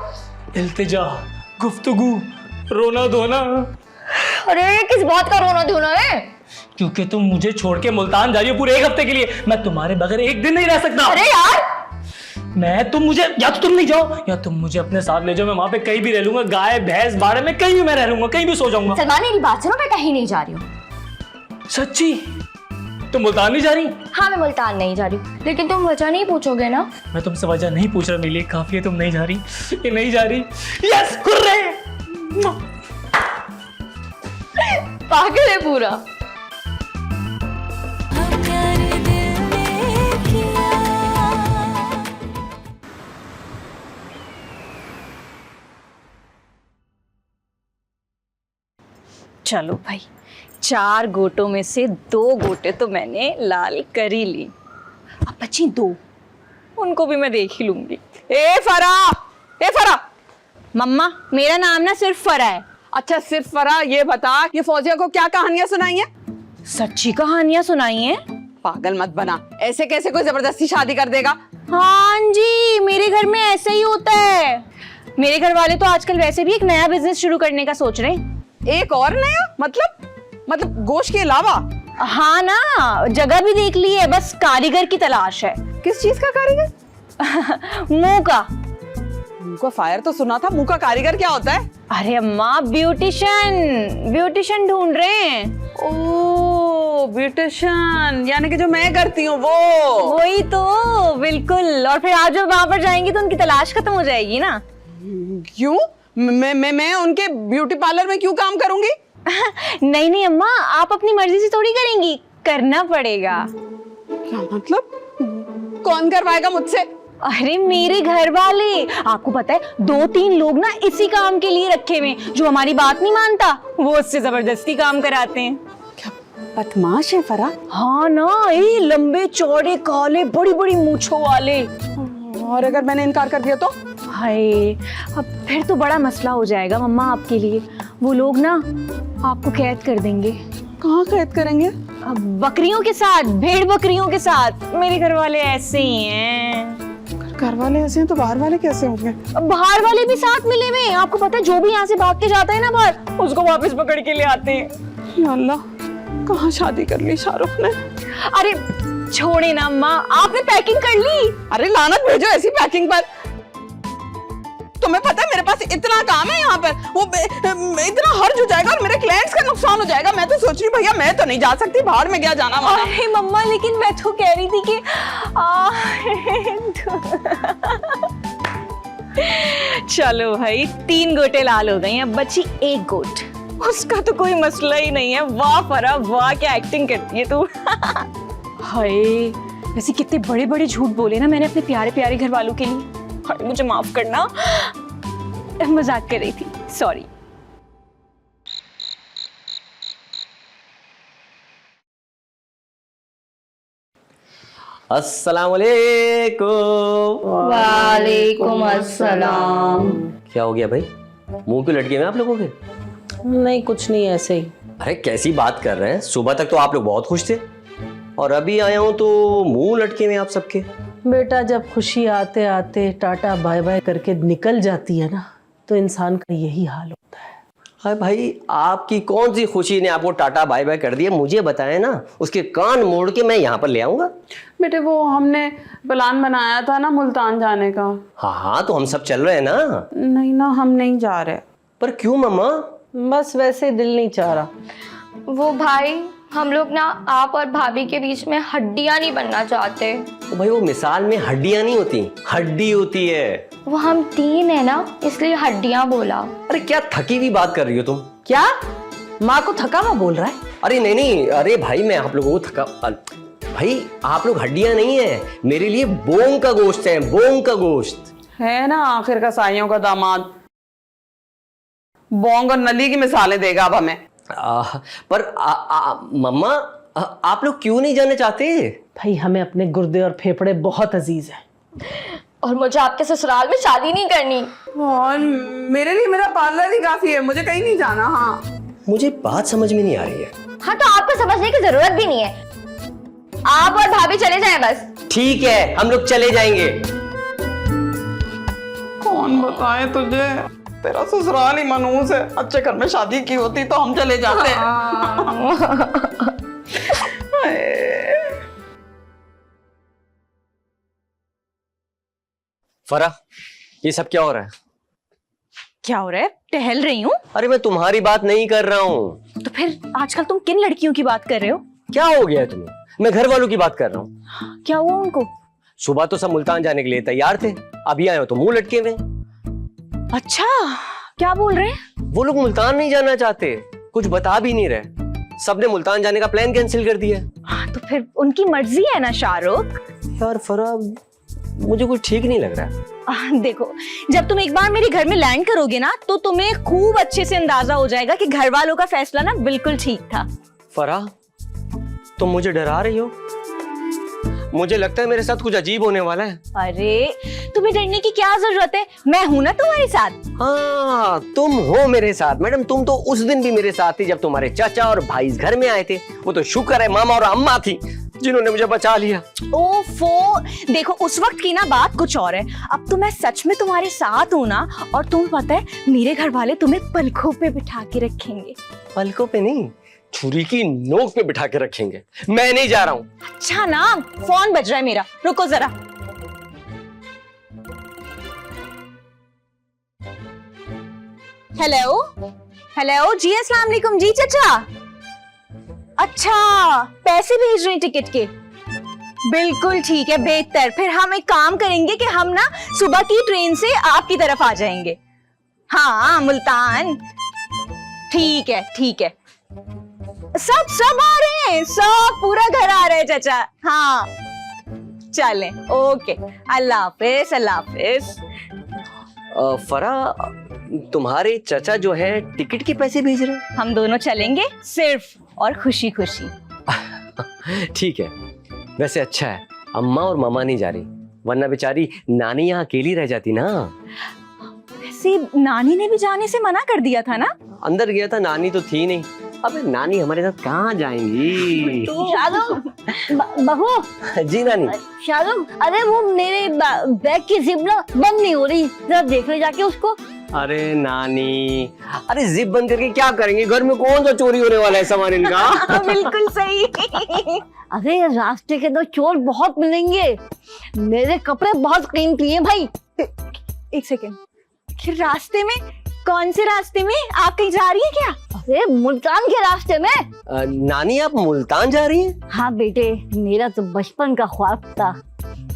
इल्तिजा, गुफ्तगू, रोना धोना। अरे किस बात का रोना धोना है? क्योंकि तुम मुझे छोड़ के मुल्तान जा रही हो पूरे 1 हफ्ते के लिए। मैं तुम्हारे बगैर एक दिन नहीं रह सकता। अरे यार तुम मुझे, या तो तुम नहीं जाओ या तुम मुझे अपने साथ ले जाओ। मैं वहां पे कहीं भी रह लूंगा, गाय भैंस बाड़े में कहीं भी मैं रह लूंगा, कहीं भी सो जाऊंगा। सलमान मेरी बात सुनो, मैं कहीं नहीं जा रही हूँ। सच्ची? तुम मुल्तान नहीं जा रही? हाँ मैं मुल्तान नहीं जा रही हूँ, लेकिन तुम वजह नहीं पूछोगे ना? मैं तुमसे वजह नहीं पूछ रहा मिली, काफी है तुम नहीं जा रही। ये नहीं जा रही। Yes hurray. पागल है पूरा। चलो भाई, 4 गोटों में से 2 गोटे तो मैंने लाल कर ही ली। अब बची 2, उनको भी मैं देख ही लूंगी। ए फरा, मम्मा मेरा नाम ना सिर्फ फरा है। अच्छा सिर्फ फरा, ये बता ये फौजिया को क्या कहानियां सुनाई है? सच्ची कहानियां सुनाई हैं? पागल मत बना, ऐसे कैसे कोई जबरदस्ती शादी कर देगा? हाँ जी, मेरे घर में ऐसा ही होता है। मेरे घर वाले तो आजकल वैसे भी एक नया बिजनेस शुरू करने का सोच रहे हैं। एक और नया? मतलब गोश्त के अलावा? हाँ ना, जगह भी देख ली है, बस कारीगर की तलाश है। किस चीज का कारीगर? मुंह का। मुंह का फायर तो सुना था, मुंह का कारीगर क्या होता है? अरे अम्मा, ब्यूटिशियन ढूंढ रहे हैं। ओ ब्यूटिशियन, यानी कि जो मैं करती हूँ वो? वही तो, बिल्कुल। और फिर आप जब वहां पर जाएंगी तो उनकी तलाश खत्म हो जाएगी ना। क्यों? मैं उनके ब्यूटी पार्लर में क्यों काम करूंगी? नहीं अम्मा, आप अपनी मर्जी से थोड़ी करेंगी, करना पड़ेगा। क्या मतलब? कौन करवाएगा मुझसे? अरे मेरे घर वाले। आपको पता है 2-3 लोग ना इसी काम के लिए रखे हुए, जो हमारी बात नहीं मानता वो उससे जबरदस्ती काम कराते हैं। क्या बदमाश है फरा? हाँ ना, ये लंबे चौड़े काले बड़ी बड़ी मूंछों वाले। और अगर मैंने इनकार कर दिया तो? हाय, अब फिर तो बड़ा मसला हो जाएगा मम्मा आपके लिए। वो लोग ना आपको कैद कर देंगे। कहाँ कैद करेंगे? अब बकरियों के साथ, भेड़ बकरियों के साथ। मेरे घर वाले ऐसे ही हैं। घर वाले ऐसे हैं तो बाहर वाले कैसे होंगे? अब बाहर वाले भी साथ मिले हुए हैं। आपको पता है जो भी यहाँ से भाग के जाता है ना बाहर, उसको वापस पकड़ के ले आते हैं। या अल्लाह, कहाँ शादी कर ली शाहरुख ने? अरे छोड़े ना अम्मा, आपने पैकिंग कर ली? अरे लानत भेजो ऐसी पैकिंग पर। तुम्हें पता है मेरे पास इतना काम है यहाँ पर, वो इतना हर्ज हो जाएगा और मेरे क्लाइंट्स का नुकसान हो जाएगा। मैं तो सोच रही हूँ भैया मैं तो नहीं जा सकती, बाहर में क्या जाना वहाँ। अरे मम्मा, लेकिन मैं तो कह रही थी कि चलो भाई, 3 गोटे लाल हो गई, अब बची 1 गोट। उसका तो कोई मसला ही नहीं है। वाह फरा वाह, क्या एक्टिंग करती है तू। हाय, वैसे कितने बड़े बड़े झूठ बोले ना मैंने अपने प्यारे प्यारे घर वालों के लिए। हाय, मुझे माफ करना, मजाक कर रही थी, सॉरी। अस्सलामुअलैकुम। वालेकुम अस्सलाम। क्या हो गया भाई, मुंह क्यों लटके हुए आप लोगों के? नहीं कुछ नहीं, ऐसे ही। अरे कैसी बात कर रहे हैं, सुबह तक तो आप लोग बहुत खुश थे और अभी आया हूं तो मुंह लटके हुए आप सबके। बेटा जब खुशी आते आते टाटा बाय बाय करके निकल जाती है ना, तो इंसान का यही हाल होता है। हाय भाई, आपकी कौन सी खुशी ने आपको टाटा बाय बाय कर दिया, मुझे बताएं ना, उसके कान मोड़ के मैं यहाँ पर ले आऊंगा। बेटे वो हमने प्लान बनाया था ना मुल्तान जाने का। हाँ तो हम सब चल रहे हैं ना। नहीं ना, हम नहीं जा रहे। पर क्यों मम्मा? बस वैसे दिल नहीं चाह रहा। वो भाई, हम लोग ना आप और भाभी के बीच में हड्डियां नहीं बनना चाहते। तो भाई वो मिसाल में हड्डियां नहीं होती, हड्डी होती है। वो हम 3 है ना, इसलिए हड्डियां बोला। अरे क्या थकी हुई बात कर रही हो तुम? क्या माँ को थका हुआ बोल रहा है? अरे नहीं, अरे भाई मैं आप लोगों को थका, भाई आप लोग हड्डियां नहीं है, मेरे लिए बोंग का गोश्त है, बोंग का गोश्त है ना। आखिर का साइयों का दामाद बोंग और नली की मिसालें देगा अब हमें। पर मम्मा आप लोग क्यों नहीं जाना चाहते? भाई हमें अपने गुर्दे और फेफड़े बहुत अजीज हैं। और मुझे आपके ससुराल में शादी नहीं करनी। और मेरे लिए मेरा पार्लर ही काफी है, मुझे कहीं नहीं जाना। हाँ मुझे बात समझ में नहीं आ रही है। हाँ तो आपको समझने की जरूरत भी नहीं है। आप और भाभी चले जाएं बस। ठीक है, हम लोग चले जाएंगे। कौन बताए तुझे, तेरा ससुराल ही मनहूस है। अच्छे घर में शादी की होती तो हम चले जाते। फरा, ये सब क्या हो रहा है? क्या हो रहा है? टहल रही हूँ। अरे मैं तुम्हारी बात नहीं कर रहा हूँ। तो फिर आजकल तुम किन लड़कियों की बात कर रहे हो? क्या हो गया तुम्हें? मैं घर वालों की बात कर रहा हूँ। क्या हुआ उनको? सुबह तो सब मुल्तान जाने के लिए तैयार थे, अभी आए हो तो मुंह लटके हुए। अच्छा, क्या बोल रहे हैं? वो लोग मुल्तान नहीं जाना चाहते, कुछ बता भी नहीं रहे। सबने मुल्तान जाने का प्लान कैंसिल कर दिया। तो फिर उनकी मर्जी है ना शाहरुख। यार फरा, मुझे कुछ ठीक नहीं लग रहा। देखो, जब तुम एक बार मेरे घर में लैंड करोगे ना तो तुम्हें खूब अच्छे से अंदाजा हो जाएगा कि घर वालों का फैसला ना बिल्कुल ठीक था। फरा, तुम मुझे डरा रही हो। मुझे लगता है मेरे साथ कुछ अजीब होने वाला है। अरे तुम्हें डरने की क्या जरूरत है, मैं हूं ना तुम्हारे साथ। हाँ, तुम हो मेरे साथ। मैडम, तुम तो उस दिन भी मेरे साथ थी जब तुम्हारे चाचा और भाई इस घर में आए थे। वो तो शुक्र है मामा और अम्मा थी जिन्होंने मुझे बचा लिया। ओफो, देखो उस वक्त की ना बात कुछ और है। अब तो मैं सच में तुम्हारे साथ हूँ ना, और तुम पता है मेरे घर वाले तुम्हें पलकों पे बिठा के रखेंगे। पलकों पे नहीं, छुरी की नोक पे बिठा के रखेंगे। मैं नहीं जा रहा हूँ। अच्छा ना, फोन बज रहा है मेरा, रुको जरा। हेलो हेलो जी, अस्सलाम वालेकुम जी चाचा। अच्छा, पैसे भेज रहे हैं टिकट के? बिल्कुल ठीक है, बेहतर। फिर हम एक काम करेंगे कि हम ना सुबह की ट्रेन से आपकी तरफ आ जाएंगे। हाँ, मुल्तान। ठीक है ठीक है, सब आ रहे हैं, सब पूरा घर आ रहे हैं चाचा। हाँ चलें, ओके, अल्लाह हाफिज अल्लाह हाफिज। फरा, तुम्हारे चाचा जो है टिकट के पैसे भेज रहे हैं? हम दोनों चलेंगे सिर्फ और खुशी खुशी। ठीक है, वैसे अच्छा है अम्मा और मामा नहीं जा रही, वरना बेचारी नानी यहाँ अकेली रह जाती ना। वैसे नानी ने भी जाने से मना कर दिया था ना? अंदर गया था, नानी तो थी नहीं। अबे नानी हमारे साथ कहाँ जाएंगी? बहू जी नानी। शाहरुख, अरे वो मेरे बैग की जिप ना बंद नहीं हो रही, जरा देख ले जाके उसको। अरे नानी, अरे जिप बंद करके क्या करेंगे? घर में कौन सा चोरी होने वाला है सामान इनका? बिल्कुल सही। अरे रास्ते के तो चोर बहुत मिलेंगे, मेरे कपड़े बहुत कीमती हैं भाई। एक सेकेंड, रास्ते में? कौन से रास्ते में? आप कहीं जा रही है क्या? अरे मुल्तान के रास्ते में। नानी, आप मुल्तान जा रही हैं? हाँ बेटे, मेरा तो बचपन का ख्वाब था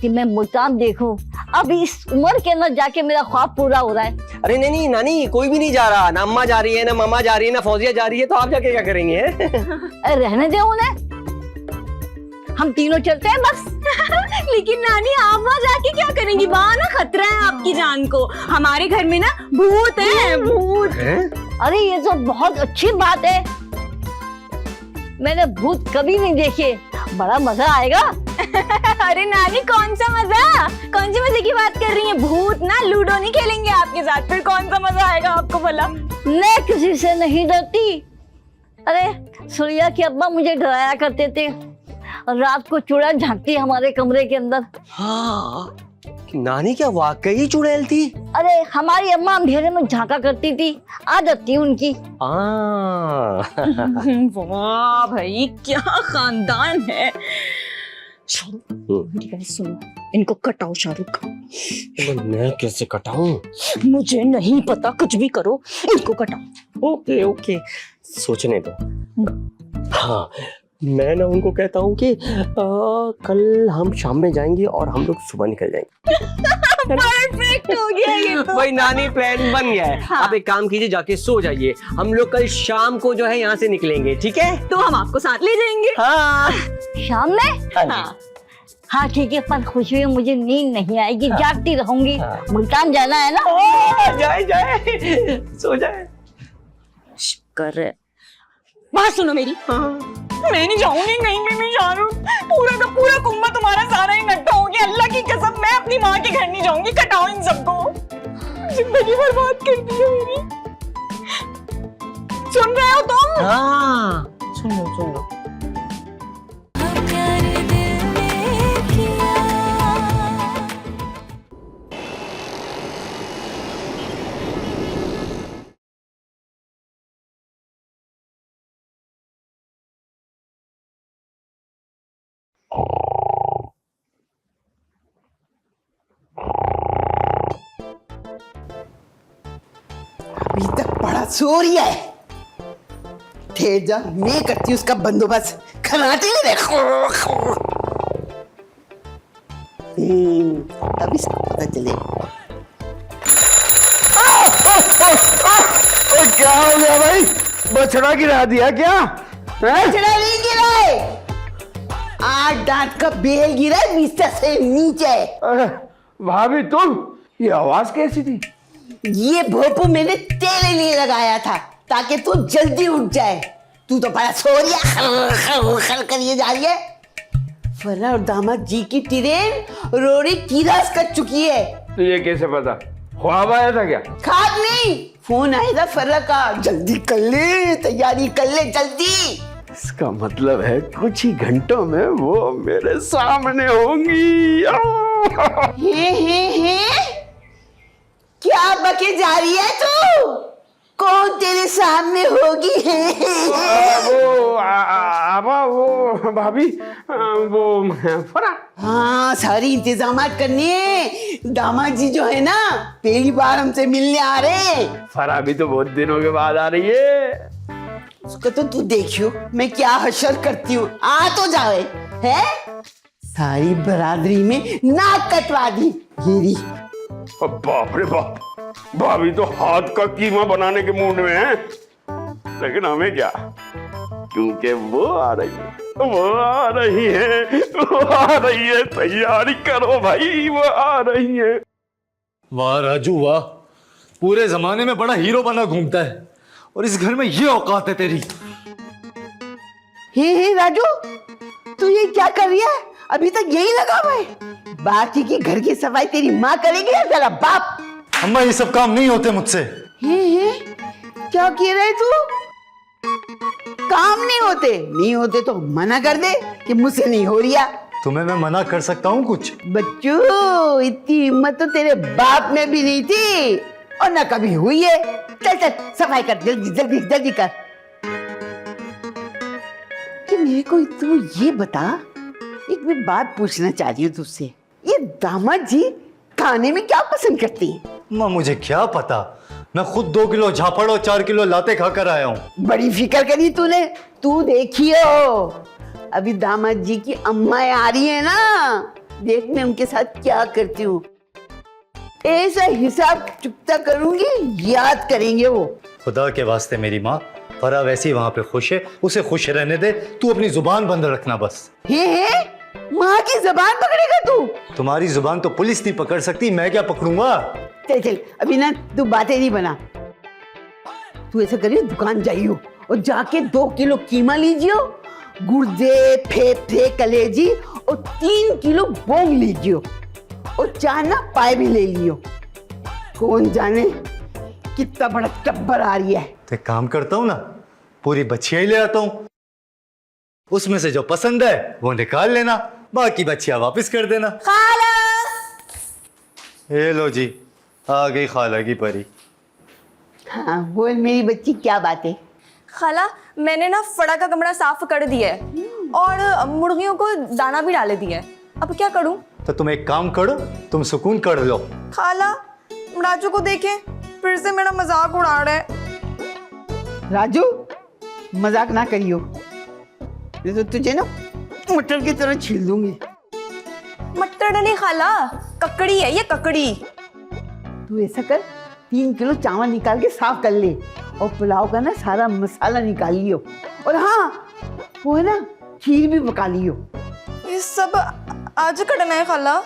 कि मैं मुल्तान देखूं। अब इस उम्र के अंदर जाके मेरा ख्वाब पूरा हो रहा है। अरे नहीं नहीं नानी, कोई भी नहीं जा रहा। ना अम्मा जा रही है, ना मामा जा रही है, ना फौजिया जा रही है। तो आप जाके क्या करेंगे? अरे रहने दे उन्हें, हम तीनों चलते हैं बस। लेकिन नानी, आप वहाँ जाके क्या करेंगी? वहाँ ना खतरा है आपकी जान को। हमारे घर में ना भूत है, भूत। अरे ये तो बहुत अच्छी बात है, मैंने भूत कभी नहीं देखे, बड़ा मजा आएगा। अरे नानी, कौन सा मजा? कौन से मजे की बात कर रही हैं? भूत ना लूडो नहीं खेलेंगे आपके साथ, फिर कौन सा मजा आएगा आपको भला? मैं किसी से नहीं डरती। अरे सूर्या के अब्बा मुझे डराया करते थे, रात को चुड़ैल झांकती हमारे कमरे के अंदर। हाँ, नानी क्या वाकई चुड़ैल थी? अरे हमारी अम्मा अंधेरे में झांका करती थी, आदत थी उनकी। वाह भाई, क्या खानदान है। मेरी बात सुनो, इनको कटाओ शाहरुख। मैं कैसे कटाऊं? मुझे नहीं पता, कुछ भी करो, इनको कटाओ। ओके ओके, सोचने दो। हाँ, मैं ना उनको कहता हूँ कि कल हम शाम में जाएंगे और हम लोग सुबह निकल जाएंगे। परफेक्ट हो गया ये तो। भाई नानी, प्लान बन गया है। हाँ। आप एक काम कीजिए, जाके सो जाइए। हम लोग कल शाम को जो है यहाँ से निकलेंगे, ठीक है? तो हम आपको साथ ले जाएंगे। हाँ। शाम में? हाँ। हाँ ठीक है, पर खुशी में मुझे नींद नहीं आएगी, जागती रहूंगी। मुल्तान जाना है ना? जाए जाए, सो जाए। शुक्र है। बात सुनो मेरी। मैं नहीं जाऊंगी कहीं पे भी शाहरुख, पूरा का पूरा कुंभा तुम्हारा सारा ही नट्टा हो गया। अल्लाह की कसम, मैं अपनी माँ के घर नहीं जाऊंगी। कटाओ इन सबको, जिंदगी बर्बाद कर दी है मेरी। सुन रहे हो तुम? हाँ, सुन लो। प्यार दे अभी तक बड़ा सो रही है। ठहर जा, मैं करती हूँ उसका बंदोबस्त। खनाटे नहीं देखो। अभी सब पता चलेगा। क्या हो गया भाई? बछड़ा गिरा दिया क्या? बछड़ा नहीं गिरा, 8 दांत का बेल गिरा है बिस्तर से नीचे। अरे भाभी तुम, ये आवाज कैसी थी? ये भोपू मैंने तेरे लिए लगाया था ताकि तू जल्दी उठ जाए। तू तो बड़ा सो रही है, करिए जा रही है। फर्रा और दामाद जी की ट्रेन रोड़ी किरास कर चुकी है। तो ये कैसे पता? ख्वाब आया था क्या? खाद नहीं, फोन आया था फर्रा का, जल्दी कर ले, तैयारी कर ले जल्दी। इसका मतलब है कुछ ही घंटों में वो मेरे सामने होंगी। हे क्या बके जा रही है तू? कौन तेरे सामने होगी? वो भाभी, वो फरा। हाँ, सारी इंतजामात करनी है। दामाद जी जो है ना, पहली बार हमसे मिलने आ रहे हैं। फरा भी तो बहुत दिनों के बाद आ रही है। उसको तो तू देखियो मैं क्या हशर करती हूँ। आ तो जाए है। सारी बरादरी में नाक कटवा दी गिरी। बाप रे बाप, भाभी तो हाथ का कीमा बनाने के मूड में है। लेकिन हमें क्या, क्योंकि वो आ रही है, वो आ रही है, वो आ रही है। तैयारी करो भाई, वो आ रही है। वाह राजू वाह, पूरे जमाने में बड़ा हीरो बना घूमता है और इस घर में ये औकात है तेरी। हे राजू, तू ये क्या कर रही है? अभी तक यही लगा हुआ है। बाकी की घर की सफाई तेरी माँ करेगी या तेरा बाप? अम्मा ये सब काम नहीं होते मुझसे। हे क्या कह रहे तू? काम नहीं होते तो मना कर दे कि मुझसे नहीं हो रिया। तुम्हें मैं मना कर सकता हूँ कुछ? बच्चू, इतनी हिम्मत तो तेरे बाप में भी नहीं थी और ना कभी हुई है। चल चल सफाई कर, जल्दी जल्दी जल्दी कर। कि मेरे को तू ये बता, एक मैं बात पूछना चाह रही हूँ तुझसे। ये दामाद जी खाने में क्या पसंद करती है? माँ मुझे क्या पता, मैं खुद 2 किलो झापड़ और 4 किलो लाते खाकर आया हूँ। बड़ी फिक्र करी तूने। तू देखियो, अभी दामाद जी की अम्मा आ रही है ना, देख मैं उनके साथ क्या करती हूँ। ऐसा हिसाब चुकता करूंगी, याद करेंगे वो। खुदा के वास्ते मेरी माँ, फरा वैसी वहां पे खुश है, उसे खुश रहने दे। तू अपनी जुबान बंद रखना बस। हे माँ की जुबान पकड़ेगा तू? तुम्हारी जुबान तो पुलिस नहीं पकड़ सकती, मैं क्या पकड़ूंगा? चल चल अभी ना तू बातें नहीं बना। तू ऐसा करियो, दुकान जाइयो और जाके 2 किलो कीमा लीजियो, गुर्दे फेफड़े कलेजी और 3 किलो बोंग लीजियो और 4 ना पाए भी ले लियो। कौन जाने कितना बड़ा टब्बर आ रही है। तो काम करता हूँ ना, पूरी बच्चियां ही ले आता हूँ, उसमें से जो पसंद है वो निकाल लेना, बाकी बच्चियां वापस कर देना। खाला, ये लो जी, आ गई खाला की परी। हाँ बोल मेरी बच्ची, क्या बात है? खाला, मैंने ना फड़ा का कमरा साफ कर दिया है और मुर्गियों को दाना भी डाले दिया है। अब क्या करूं? तो तुम एक काम करो, तुम सुकून कर लो। खाला, राजू को देखें, फिर से मेरा मजाक उड़ा रहा है। राजू, मजाक ना करियो, ये तो तुझे ना मटर की तरह छील दूंगी। मटर नहीं खाला, ककड़ी है ये, ककड़ी। तू ऐसा कर, 3 किलो चावल निकाल के साफ कर ले और पुलाव का ना सारा मसाला निकाल लियो। और हाँ, वो है ना खीर भी पका लियो। ये सब आज करना है खाला?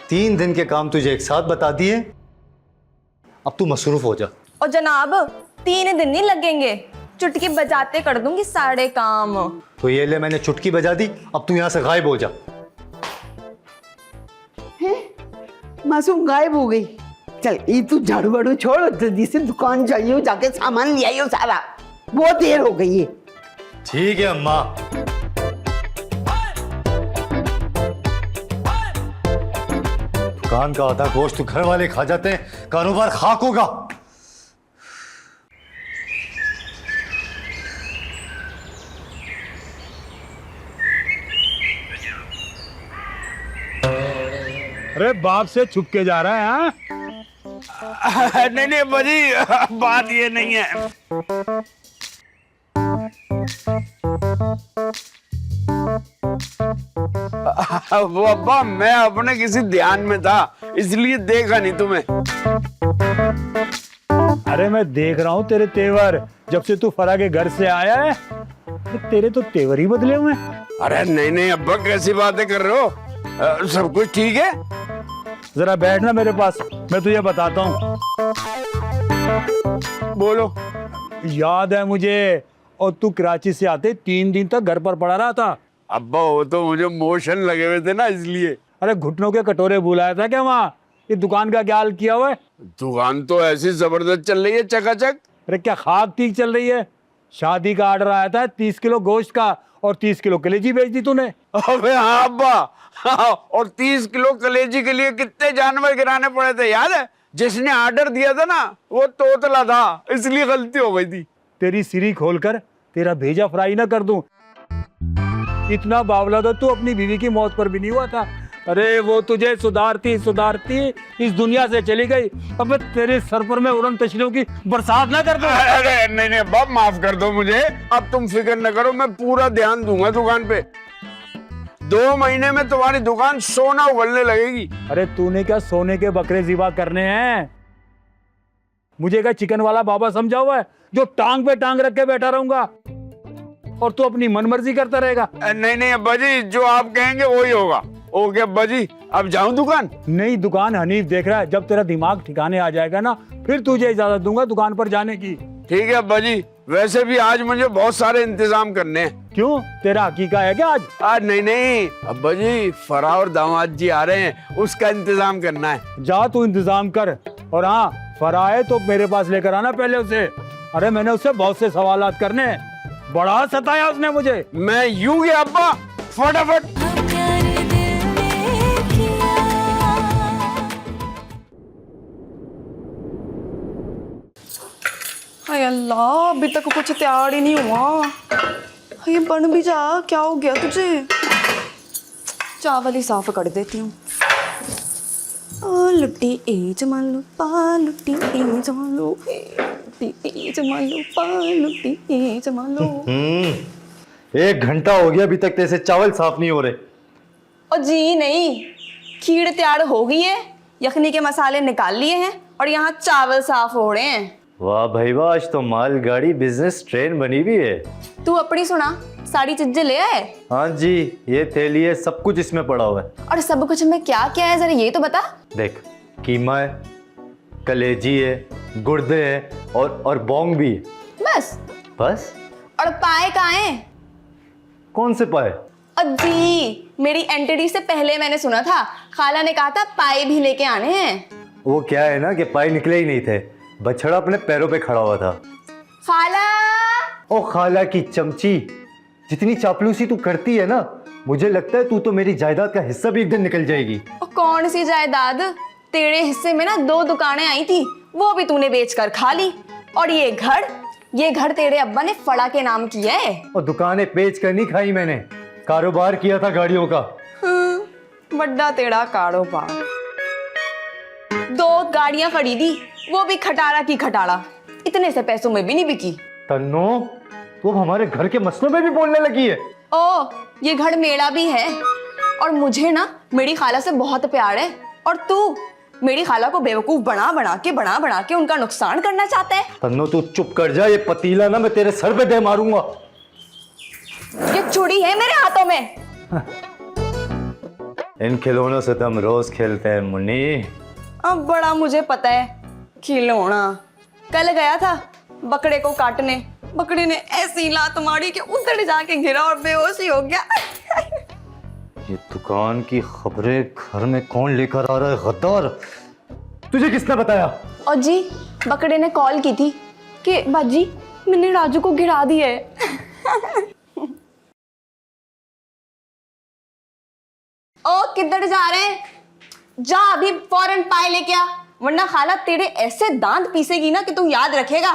3 दिन के काम तुझे एक साथ बता दिए, अब तू मसरूफ हो जा। और जनाब, 3 दिन नहीं लगेंगे, चुटकी बजाते कर दूंगी सारे काम। तो ये ले, मैंने चुटकी बजा दी, अब तू यहाँ से गायब हो जा। मासूम गायब हो गई। चल ये तू झाड़ू वाड़ू छोड़, जल्दी से दुकान जाइयो, जाके सामान ले आइयो सारा, बहुत देर हो गई है। ठीक है अम्मा। दुकान का आधा गोश्त तो घर वाले खा जाते हैं, कारोबार खाक होगा। अरे बाप से छुप के जा रहा है हाँ? नहीं नहीं अब्बा जी, बात ये नहीं है। वो अब्बा मैं अपने किसी ध्यान में था इसलिए देखा नहीं तुम्हें। अरे मैं देख रहा हूँ तेरे तेवर, जब से तू फरा के घर से आया है तेरे तो तेवर ही बदले हुए हैं। अरे नहीं नहीं अब्बा कैसी बातें कर रहे हो, सब कुछ ठीक है। जरा बैठना मेरे पास, मैं तुझे बताता हूँ। बोलो। याद है मुझे, और तू कराची से आते 3 दिन तक घर पर पड़ा रहा था। अब्बा वो तो मुझे मोशन लगे हुए थे ना इसलिए। अरे घुटनों के कटोरे बुलाया था क्या वहाँ? ये दुकान का क्या हाल किया हुआ है? दुकान तो ऐसी जबरदस्त चल रही है, चकाचक। अरे क्या खाक ठीक चल रही है? शादी का ऑर्डर आया था 30 किलो गोश्त का और 30 किलो कलेजी बेच दी तूने। अबे हाँ अब्बा, हाँ, और 30 किलो कलेजी के लिए कितने जानवर गिराने पड़े थे याद है? जिसने ऑर्डर दिया था ना वो तोतला था, इसलिए गलती हो गई थी। तेरी सिरी खोलकर तेरा भेजा फ्राई ना कर दूं। इतना बावला तो तू अपनी बीवी की मौत पर भी नहीं हुआ था। अरे वो तुझे सुधारती सुधारती इस दुनिया से चली गई। अब मैं तेरे सर पर मैं उड़न तशरीफों की बरसात ना कर दूं। अरे नहीं नहीं बाप माफ कर दो मुझे, अब तुम फिक्र न करो, मैं पूरा ध्यान दूंगा दुकान पे। 2 महीने में तुम्हारी दुकान सोना उगलने लगेगी। अरे तूने क्या सोने के बकरे ज़िबा करने हैं? मुझे क्या चिकन वाला बाबा समझा हुआ है जो टांग पे टांग रख के बैठा रहूंगा और तू अपनी मनमर्जी करता रहेगा? नहीं नहीं अब्बा जी, जो आप कहेंगे वही होगा। ओके अब्बा जी, अब जाऊं दुकान? नहीं, दुकान हनीफ देख रहा है। जब तेरा दिमाग ठिकाने आ जाएगा ना फिर तुझे इजाजत दूंगा दुकान पर जाने की। ठीक है अब्बा जी, वैसे भी आज मुझे बहुत सारे इंतजाम करने हैं। क्यों, तेरा हकीका है क्या आज? आज नहीं अब्बा जी, फरा और दामाद जी आ रहे हैं, उसका इंतजाम करना है। जा तू इंतजाम कर, और हाँ फरा है तो मेरे पास लेकर आना पहले उसे। अरे मैंने उससे बहुत से सवालात करने हैं, बड़ा सताया उसने मुझे। मैं यूं गया अब्बा, फटाफट। हाय अल्लाह, अभी तक कुछ तैयार ही नहीं हुआ। ये बन भी जा, क्या हो गया तुझे? चावल ही साफ कर देती हूँ। लुट्टी ए जमान लो पा, लुट्टी ए जमान लो, लुट्टी ए जमान लो पा, लुट्टी ए जमान लो। 1 घंटा हो गया अभी तक तेरे से चावल साफ नहीं हो रहे। और जी नहीं, खीर तैयार हो गई है, यखनी के मसाले निकाल लिए हैं और यहाँ चावल साफ हो रहे हैं। वाह भाई वाह, आज तो मालगाड़ी बिजनेस ट्रेन बनी हुई है। तू अपनी सुना, सारी चीजें ले आए? हाँ जी, ये थैली है, सब कुछ इसमें पड़ा हुआ है। और सब कुछ में क्या क्या है जरा ये तो बता। देख, कीमा है, कलेजी है, गुर्दे है और बोंग भी है। बस? बस? और पाए कहाँ हैं? कौन से पाए? जी, मेरी एंट्री से पहले मैंने सुना था खाला ने कहा था पाए भी लेके आने हैं। वो क्या है ना कि पाए निकले ही नहीं थे, बछड़ा अपने पैरों पे खड़ा हुआ था। खाला! ओ खाला की चमची, जितनी चापलूसी तू करती है ना, मुझे लगता है तू तो मेरी जायदाद का हिस्सा भी एक दिन निकल जाएगी। कौन सी जायदाद? तेरे हिस्से में ना 2 दुकानें आई थी, वो भी तूने बेचकर खा ली। और ये घर तेरे अब्बा ने फड़ा के नाम किया है। और दुकानें बेच कर नहीं खाई मैंने, कारोबार किया था गाड़ियों का। बड़ा तेरा कारोबार। 2 गाड़ियां खरीदी, वो भी खटारा की खटारा, इतने से पैसों में भी नहीं बिकी। तन्नो, तू हमारे घर के मसलों में भी बोलने लगी है। ओ, ये घर मेरा भी है और मुझे ना मेरी खाला से बहुत प्यार है, और तू मेरी खाला को बेवकूफ बना बना के उनका नुकसान करना चाहता है। तन्नो तू चुप कर जा, ये पतीला ना मैं तेरे सर पे दे मारूंगा। ये चूड़ी है मेरे हाथों में। इन खिलौनों से तो हम रोज खेलते हैं मुन्नी। अब बड़ा मुझे पता है खिलौना। कल गया था बकरे को काटने, बकरे ने ऐसी लात मारी कि उधर जाके गिरा और बेहोश ही हो गया। ये दुकान की खबरें घर में कौन लेकर आ रहा है गद्दार? तुझे किसने बताया? और जी, बकरे ने कॉल की थी कि बाजी मैंने राजू को गिरा दिया है। ओ किधर जा रहे हैं? जा अभी फौरन पाए लेके आ, वरना खाला तेरे ऐसे दांत पीसेगी ना कि तू याद रखेगा।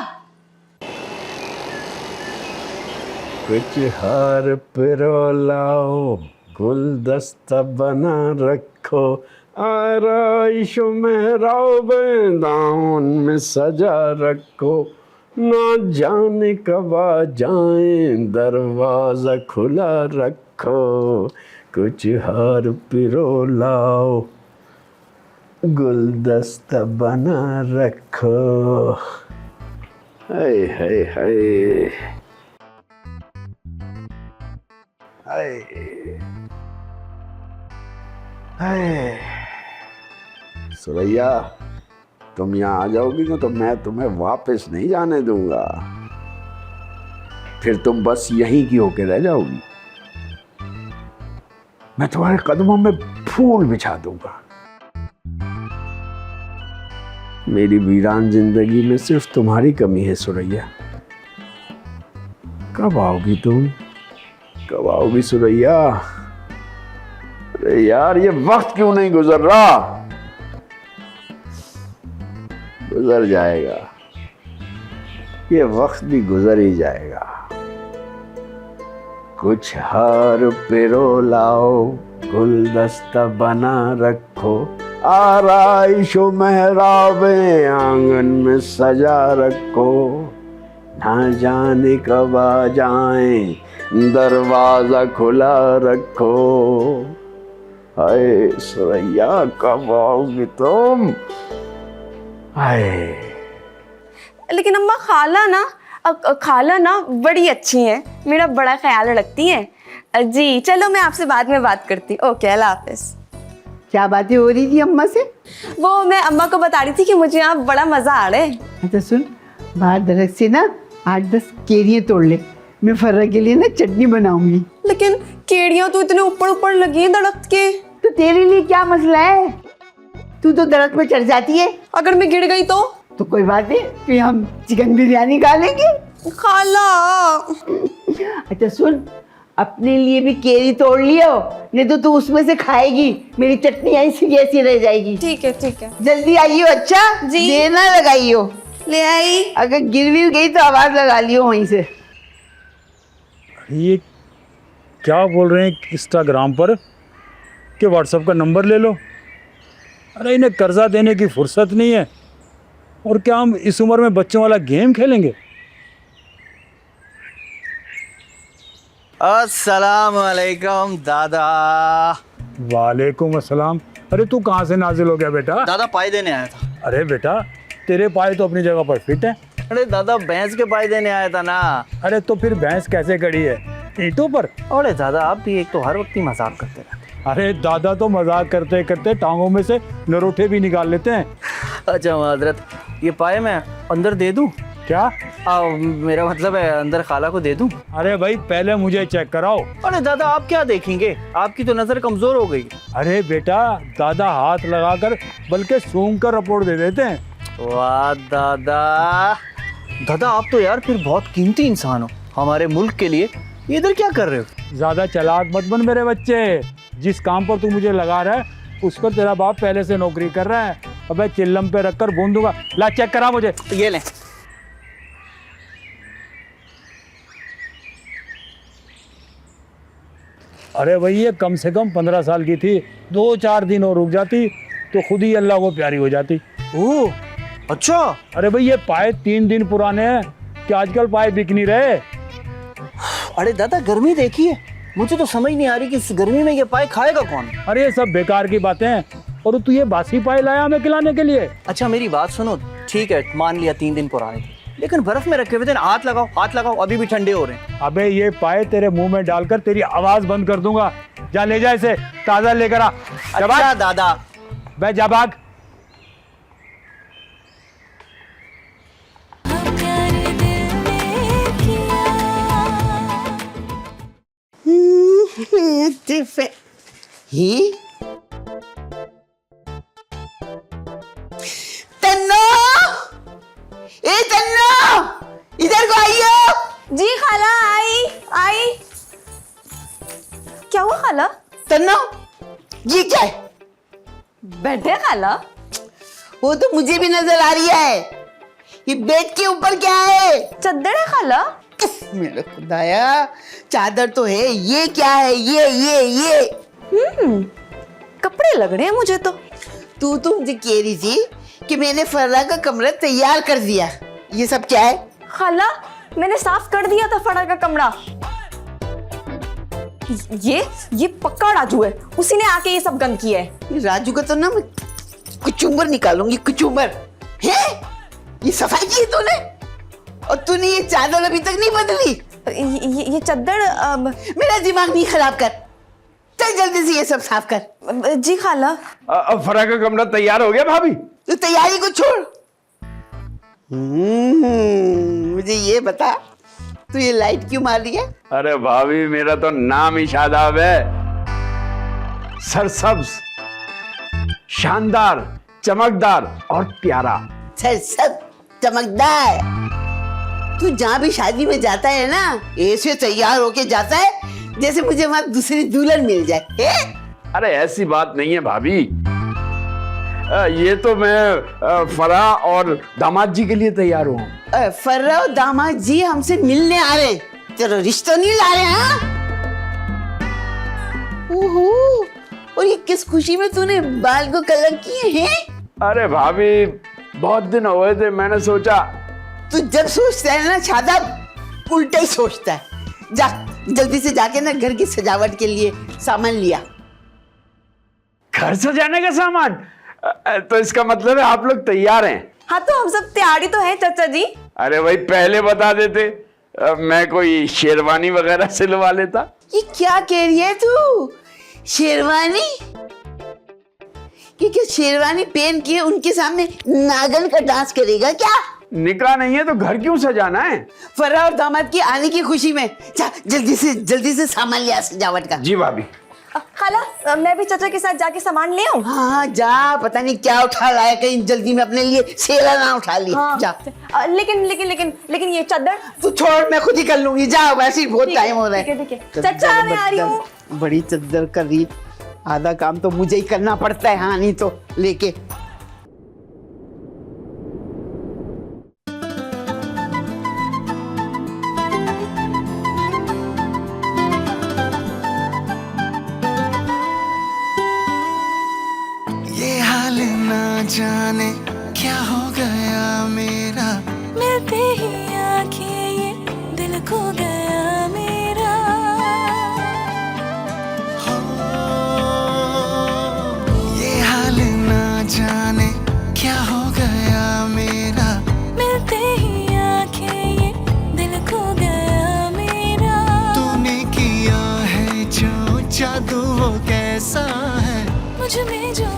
कुछ हार पिरो लाओ, गुलदस्ता बना रखो, आराइश मेहराब दामन में सजा रखो, ना जाने कब आ जाए दरवाजा खुला रखो, कुछ हार पिरो लाओ गुलदस्ता बना रखो। हाय हाय हाय हाय हाय। सुरैया, तुम यहाँ आ जाओगी ना तो मैं तुम्हें वापस नहीं जाने दूंगा, फिर तुम बस यहीं की होके रह जाओगी। मैं तुम्हारे कदमों में फूल बिछा दूंगा। मेरी वीरान जिंदगी में सिर्फ तुम्हारी कमी है सुरैया। कब आओगी तुम, कब आओगी सुरैया? अरे यार, ये वक्त क्यों नहीं गुजर रहा? गुजर जाएगा, ये वक्त भी गुजर ही जाएगा। कुछ हार पिरो लाओ गुलदस्ता बना रखो, आराइशो मेहराबे आंगन में सजा रखो, ना जाने कब आ जाए दरवाजा खुला रखो। हाय सुरैया, कब आओगी तुम? हाय। लेकिन अम्मा खाला ना बड़ी अच्छी हैं, मेरा बड़ा ख्याल रखती हैं। जी चलो, मैं आपसे बाद में बात करती। ओके, अल्लाह हाफिज। क्या बातें हो रही थी अम्मा से? वो मैं अम्मा को बता रही थी कि मुझे यहाँ बड़ा मजा आ रहा है। अच्छा सुन, बाहर दरख्त से ना 8-10 केरियाँ तोड़ ले, मैं फर्रा के लिए ना चटनी बनाऊंगी। लेकिन केड़ियाँ तो इतने ऊपर ऊपर लगी हैं दरख्त के। तो तेरे लिए क्या मसला है? तू तो दरख्त पे चढ़ जाती है। अगर मैं गिर गई तो कोई बात नहीं, फिर हम चिकन बिरयानी खा लेंगे। खाला। अच्छा सुन, अपने लिए भी केरी तोड़ लियो, नहीं तो तू उसमें से खाएगी, मेरी चटनी ऐसी की ऐसी रह जाएगी। ठीक है ठीक है, जल्दी आइयो। अच्छा जी। देर ना लगाइयो। ले आई। अगर गिर भी गई तो आवाज लगा लियो वहीं से। ये क्या बोल रहे हैं इंस्टाग्राम पर कि व्हाट्सएप का नंबर ले लो? अरे इन्हें कर्जा देने की फुर्सत नहीं है, और क्या हम इस उम्र में बच्चों वाला गेम खेलेंगे? अस्सलाम वालेकुम दादा। वालेकुम अस्सलाम। अरे तू कहाँ से नाजिल हो गया बेटा? दादा पाई देने आया था। अरे बेटा, तेरे पाए तो अपनी जगह पर फिट है। अरे दादा भैंस के पाई देने आया था ना। अरे तो फिर भैंस कैसे खड़ी है, ईंटों पर? अरे दादा आप भी एक तो हर वक्त ही मजाक करते रहते। अरे दादा तो मजाक करते करते टांगों में से नरोठे भी निकाल लेते हैं। अच्छा माजरत, ये पाए मैं अंदर दे दूं? क्या? मेरा मतलब है अंदर खाला को दे दूं? अरे भाई पहले मुझे चेक कराओ। अरे दादा आप क्या देखेंगे, आपकी तो नजर कमजोर हो गई। अरे बेटा, दादा हाथ लगाकर बल्कि सूंघ कर रिपोर्ट दे देते हैं। वाह दादा, दादा आप तो यार फिर बहुत कीमती इंसान हो हमारे मुल्क के लिए। ये इधर क्या कर रहे हो? ज्यादा चालाक मत बन मेरे बच्चे। जिस काम पर तू मुझे लगा रहा है उस पर तेरा बाप पहले से नौकरी कर रहा है। अबे चिल्लम पे रखकर बूंद दूंगा। ला चेक करा मुझे। ये ले। अरे भाई ये कम से कम 15 साल की थी, 2-4 दिन और रुक जाती तो खुद ही अल्लाह को प्यारी हो जाती। ओह अच्छा। अरे भाई ये पाए 3 दिन पुराने हैं कि आजकल पाए बिक नहीं रहे। अरे दादा गर्मी देखिए, मुझे तो समझ नहीं आ रही कि इस गर्मी में ये पाए खाएगा कौन। अरे ये सब बेकार की बातें हैं, और तू ये बासी पाए लाया हमें खिलाने के लिए? अच्छा मेरी बात सुनो, ठीक है मान लिया 3 दिन पुराने, लेकिन बर्फ में रखे हुए थे। हाथ लगाओ हाथ लगाओ, अभी भी ठंडे हो रहे हैं। अबे ये पाए तेरे मुंह में डालकर तेरी आवाज बंद कर दूंगा। जा ले जा इसे, ताजा लेकर आ। अच्छा दादा। बे जा भाग। तन्नो, ए तन्नो, इधर को आइयो। जी खाला, आई। क्या हुआ खाला? तन्नो, ये क्या है? बैठे खाला। वो तो मुझे भी नजर आ रही है। ये बेड के ऊपर क्या है? चद्दर है खाला। मेरे खुदाया, चादर तो है, ये क्या है? ये कपड़े लग रहे हैं मुझे तो। तू मुझे कह रही थी कि मैंने फर्रा का कमरा तैयार कर दिया, ये सब क्या है? खाला मैंने साफ कर दिया था फड़ा का कमरा। ये पक्का राजू है, उसी ने आके ये सब गंद किया है। राजू का तो ना मैं कुचुम्बर निकालूंगी, कुचुम्बर है। ये सफाई की है तूने, और तूने ये चादर अभी तक नहीं बदली। ये चद्दर मेरा दिमाग नहीं खराब कर, चल जल्दी से ये सब साफ कर। जी खाला। अब फरा का कमरा तैयार हो गया भाभी? तू तैयारी को छोड़, मुझे ये बता तू ये लाइट क्यों मार रही है? अरे भाभी मेरा तो नाम ही शादाब है। सरसब्ज, शानदार, चमकदार और प्यारा। सब चमकदार। तू जहाँ भी शादी में जाता है ना, ऐसे तैयार होके जाता है जैसे मुझे वहां दूसरी दुल्हन मिल जाए। अरे ऐसी बात नहीं है भाभी, ये तो मैं फरा और दामाद जी के लिए तैयार हूँ। फर्रा और दामाद जी हमसे मिलने आ रहे हैं, तेरा रिश्ता नहीं ला रहे हैं? ओहो, और ये किस खुशी में तूने बाल को कलर किए हैं? अरे भाभी बहुत दिन हो गए थे, मैंने सोचा। तू जब सोचता है ना शादाब, उल्टा ही सोचता है। जा जल्दी से जाके ना घर की सजावट के लिए सामान लिया। घर सजाने का सामान? तो इसका मतलब है आप लोग तैयार हैं? हाँ तो हम सब तैयारी तो है चाचा जी। अरे भाई पहले बता देते, मैं कोई शेरवानी वगैरह सिलवा लेता। ये क्या कह रही है तू? शेरवानी? क्या शेरवानी पहन के उनके सामने नागन का डांस करेगा क्या? निकाह नहीं है तो घर क्यों सजाना है? फर्रा और दामाद की आने की खुशी में जा जल्दी से सामान लिया सजावट का। जी भाभी। खाला मैं भी चाचा के साथ जाके सामान ले आऊं? हाँ जा, पता नहीं क्या उठा लाया, कहीं जल्दी में अपने लिए सेला ना उठा ली। हाँ। जा। लेकिन ये चादर तू छोड़, मैं खुद ही कर लूंगी। जा, वैसे ही बहुत टाइम हो रहा है। ठीक है। चाचा मैं आ रही हूँ। बड़ी चद्दर कर रही, आधा काम तो मुझे ही करना पड़ता है। हाँ नहीं तो लेके जाने क्या हो गया मेरा, मिलते ही आंखें ये दिल खो गया मेरा। हो ये हाल ना जाने क्या हो गया मेरा, मिलते ही आंखें ये दिल खो गया मेरा। तूने किया है जो जादू वो कैसा है, मुझ में जो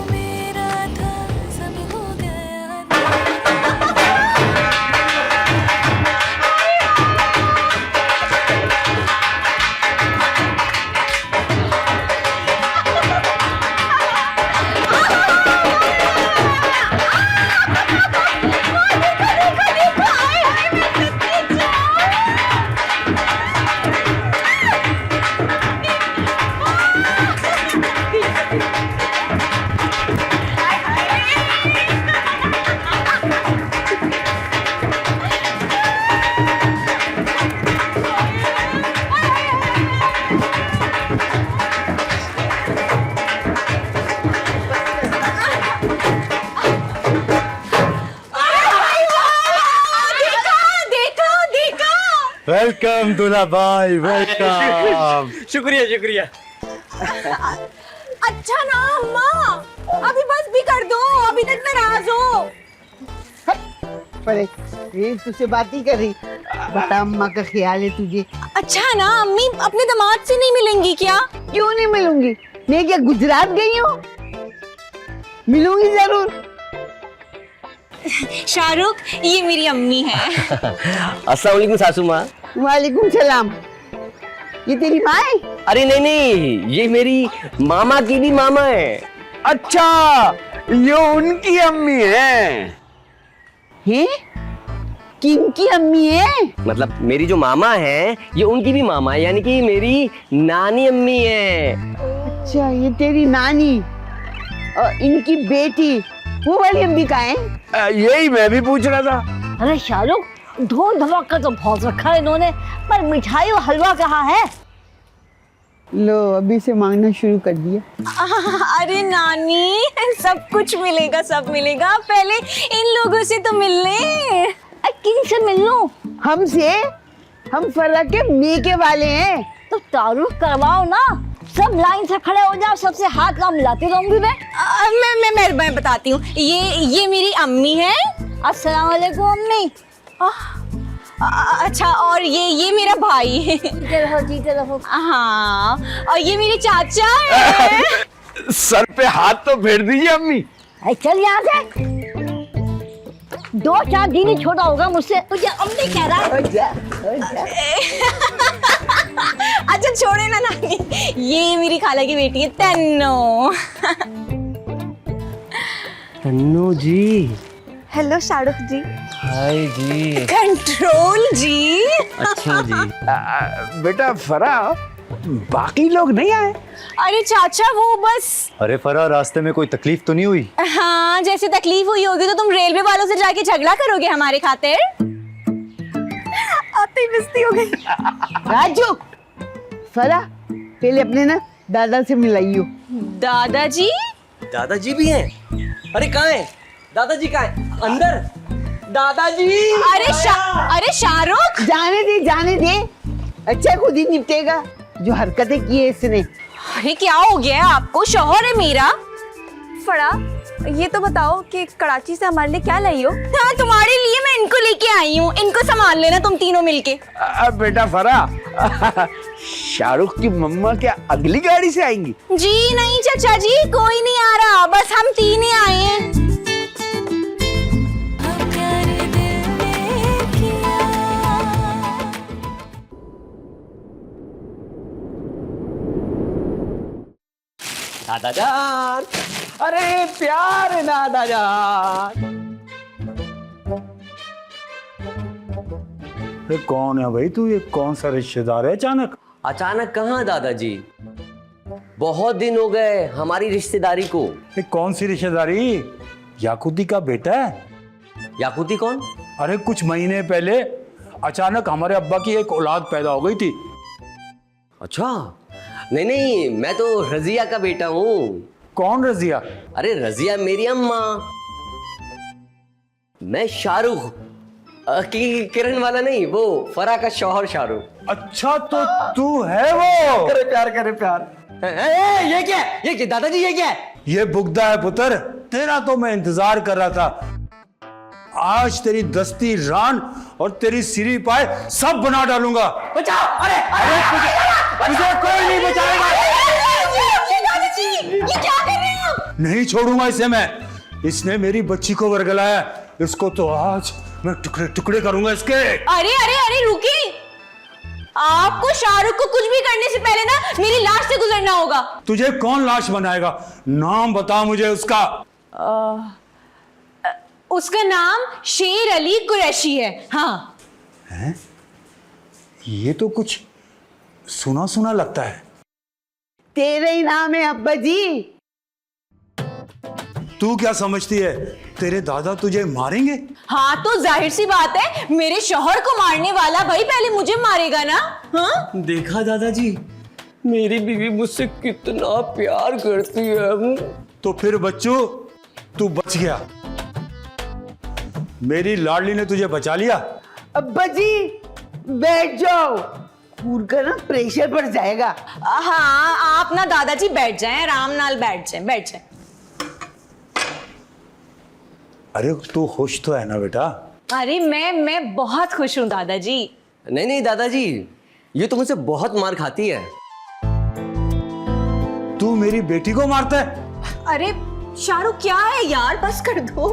वेलकम दूल्हा भाई, वेलकम। शुक्रिया। अच्छा ना अम्मा, अभी बस भी कर दो, अभी तक नाराज हो। पर ये तुझसे बात ही कर रही, बता अम्मा का ख्याल है तुझे? अच्छा ना अम्मी अपने दामाद से नहीं मिलेंगी क्या? क्यों नहीं मिलूंगी, मैं क्या गुजरात गई हूँ? मिलूंगी जरूर। शाहरुख ये मेरी अम्मी है। अस्सलाम वालेकुम सासू माँ। वालेकुम सलाम। ये तेरी माँ है? अरे नहीं, ये मेरी मामा की भी मामा है। अच्छा ये उनकी अम्मी है? हैं? किनकी अम्मी है? मतलब मेरी जो मामा है ये उनकी भी मामा है, यानी कि मेरी नानी अम्मी है। अच्छा ये तेरी नानी और इनकी बेटी, वो वाली अम्मी कहाँ है? यही मैं भी पूछ रहा था। अरे शाहरुख, धूम धमाका तो बहुत रखा है इन्होंने, पर मिठाई और हलवा कहाँ है? लो अभी से मांगना शुरू कर दिया। अरे नानी, सब कुछ मिलेगा, सब मिलेगा। पहले इन लोगों से तो मिल ले। किन से मिल लूं? हमसे? हम फरा के मीके वाले हैं। तो तारुफ करवाओ ना, सब लाइन से खड़े हो जाओ, सबसे हाथ ना मिलाती रहूंगी मैं बताती हूँ। ये मेरी अम्मी है। अस्सलाम वालेकुम अम्मी। अच्छा, और ये मेरा भाई है। जीते रहो। हाँ, और ये मेरे चाचा है। सर पे हाथ तो फेर दीजिए अम्मी। चल यहाँ से, 2-4 दिन ही छोटा होगा मुझसे, तुझे अम्मी कह रहा है। अच्छा छोड़े ना नानी, ये मेरी खाला की बेटी है तन्नो। तन्नो जी। हेलो शाहरुख जी। हाय जी। कंट्रोल जी। अच्छा जी। बेटा फरा, बाकी लोग नहीं आए? अरे चाचा वो बस। अरे फरा, रास्ते में कोई तकलीफ तो नहीं हुई? हाँ, जैसे तकलीफ हुई होगी तो तुम रेलवे वालों से जाके झगड़ा करोगे हमारे खातिर। आते ही बेइज्जती हो गई। राजू, फरा पहले अपने ना दादा से मिलाइयो। दादाजी? दादाजी भी हैं? अरे कहाँ है दादाजी? कहाँ है? अंदर? दादाजी। अरे शाहरुख, जाने दे। अच्छा खुद ही निपटेगा, जो हरकतें की है इसने। अरे क्या हो गया है आपको? शौहर है मेरा। फड़ा, ये तो बताओ कि कराची से हमारे लिए क्या लाई हो? हाँ, तुम्हारे लिए मैं इनको लेके आई हूँ। इनको संभाल लेना तुम तीनों मिलके। बेटा फरा, शाहरुख की मम्मा क्या अगली गाड़ी से आएंगी? जी नहीं चाचा जी, कोई नहीं आ रहा, बस हम 3 ही आए हैं। दादा जान, अरे प्यार दादा जान। ये कौन है भाई तू? ये कौन सा रिश्तेदार है अचानक? अचानक कहाँ दादाजी, बहुत दिन हो गए हमारी रिश्तेदारी को। ये कौन सी रिश्तेदारी? याकूती का बेटा है? याकूती कौन? अरे कुछ महीने पहले अचानक हमारे अब्बा की एक औलाद पैदा हो गई थी। अच्छा, नहीं, मैं तो रजिया का बेटा हूँ। कौन रजिया? अरे रजिया मेरी अम्मा। मैं शाहरुख की किरण वाला नहीं, वो फरा का शौहर शाहरुख। अच्छा, तो तू है वो? करे प्यार। ये क्या दादाजी, ये क्या है? ये बुगदा है पुत्र, तेरा तो मैं इंतजार कर रहा था। आज तेरी दस्ती रान और तेरी सिरी पाए सब बना डालूंगा। बचाओ! अरे तुझे कोई नहीं बचाएगा। दादाजी, ये क्या कर रहे हो? नहीं छोड़ूंगा इसे मैं। इसने मेरी बच्ची को वर्गलाया, इसको तो आज मैं टुकड़े टुकड़े करूंगा इसके। अरे रुकिए, आपको शाहरुख को कुछ भी करने से पहले ना मेरी लाश से गुजरना होगा। तुझे कौन लाश बनाएगा? नाम बता मुझे उसका। उसका नाम शेर अली कुरैशी है। हाँ। हैं? ये तो कुछ सुना सुना लगता है। तेरे ही नाम है अब्बा जी। तू क्या समझती है तेरे दादा तुझे मारेंगे? हाँ, तो जाहिर सी बात है, मेरे शौहर को मारने वाला भाई पहले मुझे मारेगा ना। हाँ? देखा दादाजी, मेरी बीवी मुझसे कितना प्यार करती है। तो फिर बच्चू तू बच गया, मेरी लाडली ने तुझे बचा लिया। अब्बा जी बैठ जाओ, पूर का ना प्रेशर बढ़ जाएगा। हाँ, आप ना दादाजी बैठ जाएं, आराम नाल बैठ जाएं। अरे तू खुश तो है ना बेटा? अरे मैं बहुत खुश हूँ दादाजी। नहीं दादाजी, ये तो मुझसे बहुत मार खाती है। तू मेरी बेटी को मारता है? अरे शाहरुख क्या है यार, बस कर दो।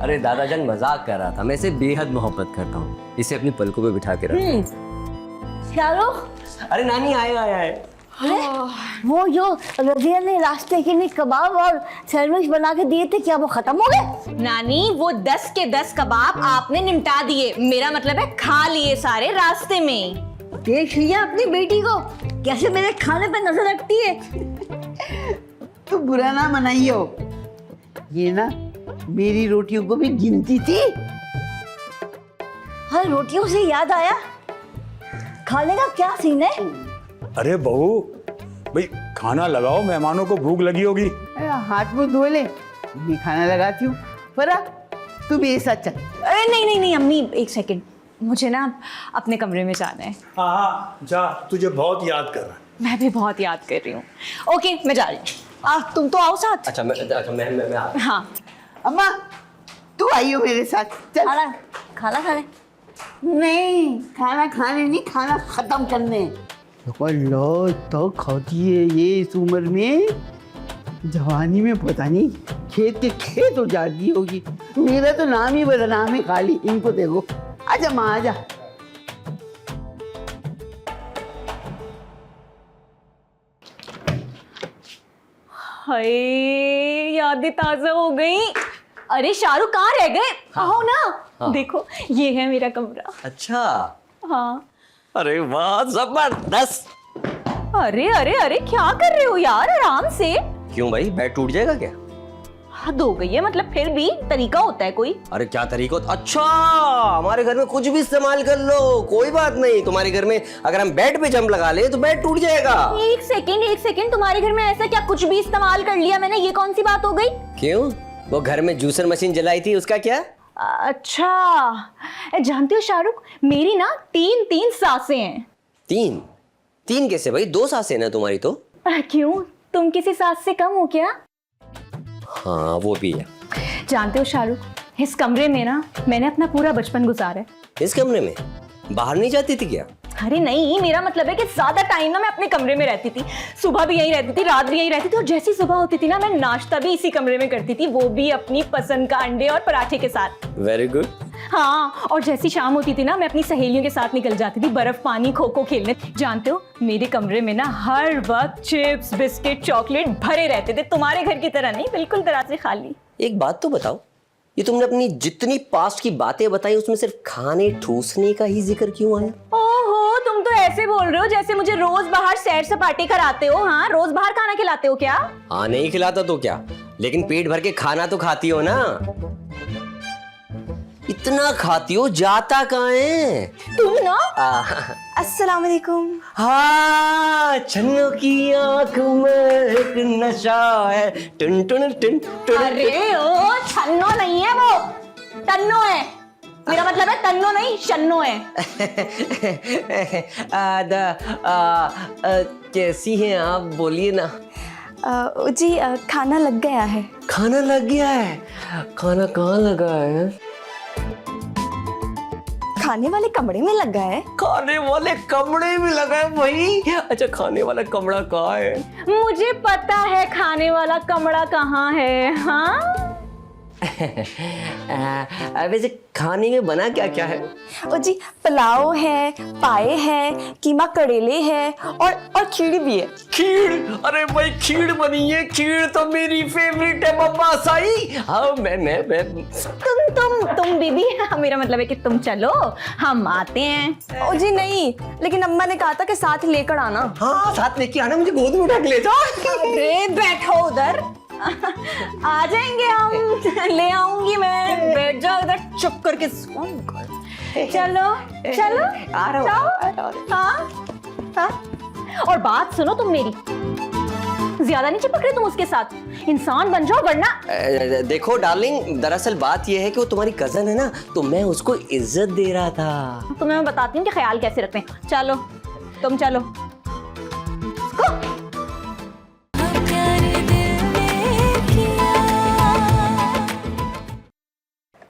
अरे दादाजान मजाक कर रहा था, मैं इसे बेहद मोहब्बत करता हूँ, इसे अपनी पलकों पे बिठा के रखता। शाहरुख, अरे नानी आए। वो जो रजिया ने रास्ते के लिए कबाब और सैंडविच बना के दिए थे, क्या वो खत्म हो गए? नानी, वो 10 के 10 कबाब आपने निपटा दिए, मेरा मतलब है खा लिए सारे रास्ते में। देख लिया अपनी बेटी को कैसे मेरे खाने पे नजर रखती है। तू बुरा ना मनाइयो, ये ना मेरी रोटियों को भी गिनती थी। हर रोटियों से याद आया, खाने का क्या सीन है? अरे बहू, भाई खाना लगाओ, मेहमानों को भूख लगी होगी। हाथ मुंह धो ले, मैं खाना लगाती हूँ। फरा तू भी साथ चल। अरे नहीं नहीं नहीं अम्मी, एक सेकंड, मुझे ना अपने कमरे में जाना है। हाँ हाँ जा, तुझे बहुत याद कर रहा है। मैं भी बहुत याद कर रही हूँ। ओके मैं जा रही हूँ। तुम तो आओ साथ। अच्छा मैं आ हाँ अम्मा तू आई हो मेरे साथ, चल। खाना खाने नहीं, खाना खाने नहीं, खाना खत्म करने। लो तो खाती है ये इस उम्र में, जवानी में पता नहीं खेत के खेत हो जाती होगी। मेरा तो नाम ही बदनाम है खाली। इनको देखो, आजा माँ आजा। हाय यादें ताजा हो गई। अरे शाहरुख कहाँ रह गए? आओ ना। हाँ। देखो ये है मेरा कमरा। अच्छा, हाँ। अरे वाह जबरदस्त। अरे अरे अरे क्या कर रहे हो यार, आराम से। क्यों भाई, बेड टूट जाएगा क्या? हद हो गई है, मतलब फिर भी तरीका होता है कोई। अरे क्या तरीका होता? अच्छा, हमारे घर में कुछ भी इस्तेमाल कर लो, कोई बात नहीं। तुम्हारे घर में अगर हम बेड पे जंप लगा ले तो बेड टूट जाएगा। एक सेकंड, तुम्हारे घर में ऐसा क्या कुछ भी इस्तेमाल कर लिया मैंने, ये कौन सी बात हो गई? क्यों, वो घर में जूसर मशीन जलाई थी, उसका क्या? अच्छा जानते हो शाहरुख, मेरी ना तीन सांसें हैं। तीन कैसे भाई? 2 सांसें ना तुम्हारी तो। क्यों, तुम किसी सांस से कम हो क्या? हाँ वो भी है। जानते हो शाहरुख, इस कमरे में ना मैंने अपना पूरा बचपन गुजारा है। इस कमरे में? बाहर नहीं जाती थी क्या? अरे नहीं, मेरा मतलब है कि ज्यादा टाइम ना मैं अपने कमरे में रहती थी। सुबह भी यहीं रहती थी, रात भी यहीं रहती थी, और जैसी सुबह होती थी ना मैं नाश्ता भी इसी कमरे में करती थी, वो भी अपनी पसंद का अंडे और पराठे के साथ। Very good. हाँ, और जैसी शाम होती थी ना मैं अपनी सहेलियों के साथ निकल जाती थी बर्फ पानी खो खो खेलने। जानते हो मेरे कमरे में ना हर वक्त चिप्स बिस्किट चॉकलेट भरे रहते थे, तुम्हारे घर की तरह नहीं, बिल्कुल तरह से खाली। एक बात तो बताओ, ये तुमने अपनी जितनी पास्ट की बातें बताई उसमें सिर्फ खाने ठूसने का ही जिक्र क्यों आया? ओहो, तुम तो ऐसे बोल रहे हो जैसे मुझे रोज बाहर सैर सपाटे कराते हो। हाँ, रोज बाहर खाना खिलाते हो क्या? हाँ नहीं खिलाता तो क्या, लेकिन पेट भर के खाना तो खाती हो ना। इतना खाती हो, जाता कहाँ है? तुम ना अस्सलाम वालेकुम। हाँ, छन्नो की आंख में एक नशा है। टन टन टन टन। अरे ओ छन्नो नहीं है, वो तन्नो है। मेरा मतलब है तन्नो नहीं शन्नो है। कैसी हैं आप, बोलिए ना। जी खाना लग गया है। खाना लग गया है? खाना कहाँ लगा है? खाने वाले कमरे में लगा है। खाने वाले कमरे में लगा है भाई? अच्छा, खाने वाला कमरा कहाँ है? मुझे पता है खाने वाला कमरा कहाँ है। हाँ वैसे खाने में बना क्या क्या है? ओ जी, पुलाव है, पाए है, कीमा करेले है, और खीर भी है। खीर? अरे भाई खीर बनी है, खीर तो मेरी फेवरेट है बब्बा साई। हाँ मैं तुम बीबी, मेरा मतलब है कि तुम चलो, हम आते हैं। ओ जी नहीं, लेकिन अम्मा ने कहा था कि साथ लेकर आना। हाँ साथ लेके आना, मुझे गोद में उठा के ले जाओ। अरे बैठो उधर, आ जाएंगे हम, ले आऊंगी मैं। बैठ जाओ उधर चुप करके। चलो चलो आ रहा हूँ। हाँ हाँ, और बात सुनो तुम मेरी, ज्यादा नहीं चिपक रहे तुम उसके साथ, इंसान बन जाओ वरना। देखो डार्लिंग, दरअसल बात यह है कि वो तुम्हारी कजन है ना, तो मैं उसको इज्जत दे रहा था। तुम्हें मैं बताती हूँ कि ख्याल कैसे रखते हैं। चलो तुम चलो।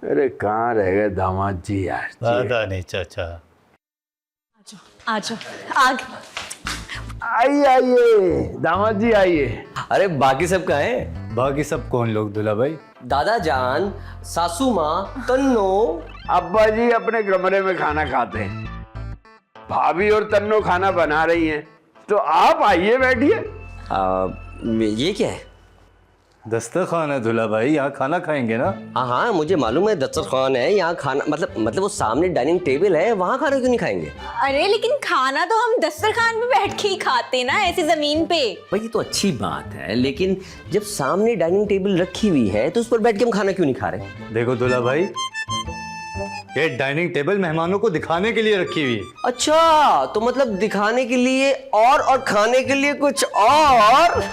अरे कहाँ रह गए दामाद जी यार? पता नहीं चाचा। आ जाओ आइए आइए दामाद जी आइए। अरे बाकी सब कहाँ है? बाकी सब कौन लोग दूल्हा भाई? दादा जान, सासू माँ, तन्नो। अब्बा जी अपने कमरे में खाना खाते हैं, भाभी और तन्नो खाना बना रही हैं, तो आप आइए बैठिए। ये क्या है? दस्तरखान है दूल्हा भाई, यहाँ खाना खाएंगे ना? हाँ हाँ मुझे मालूम है दस्तरखान है, यहाँ खाना मतलब वो सामने डाइनिंग टेबल है, वहाँ खाना क्यों नहीं खाएंगे? अरे लेकिन खाना तो हम दस्तरखान पे बैठ के ही खाते ना, ऐसी जमीन पे। भाई ये तो अच्छी बात है, लेकिन जब सामने डाइनिंग टेबल रखी हुई है तो उस पर बैठ के हम खाना क्यों नहीं खा रहे? देखो दूल्हा भाई, ये डाइनिंग टेबल मेहमानों को दिखाने के लिए रखी हुई है। अच्छा, तो मतलब दिखाने के लिए और खाने के लिए कुछ और।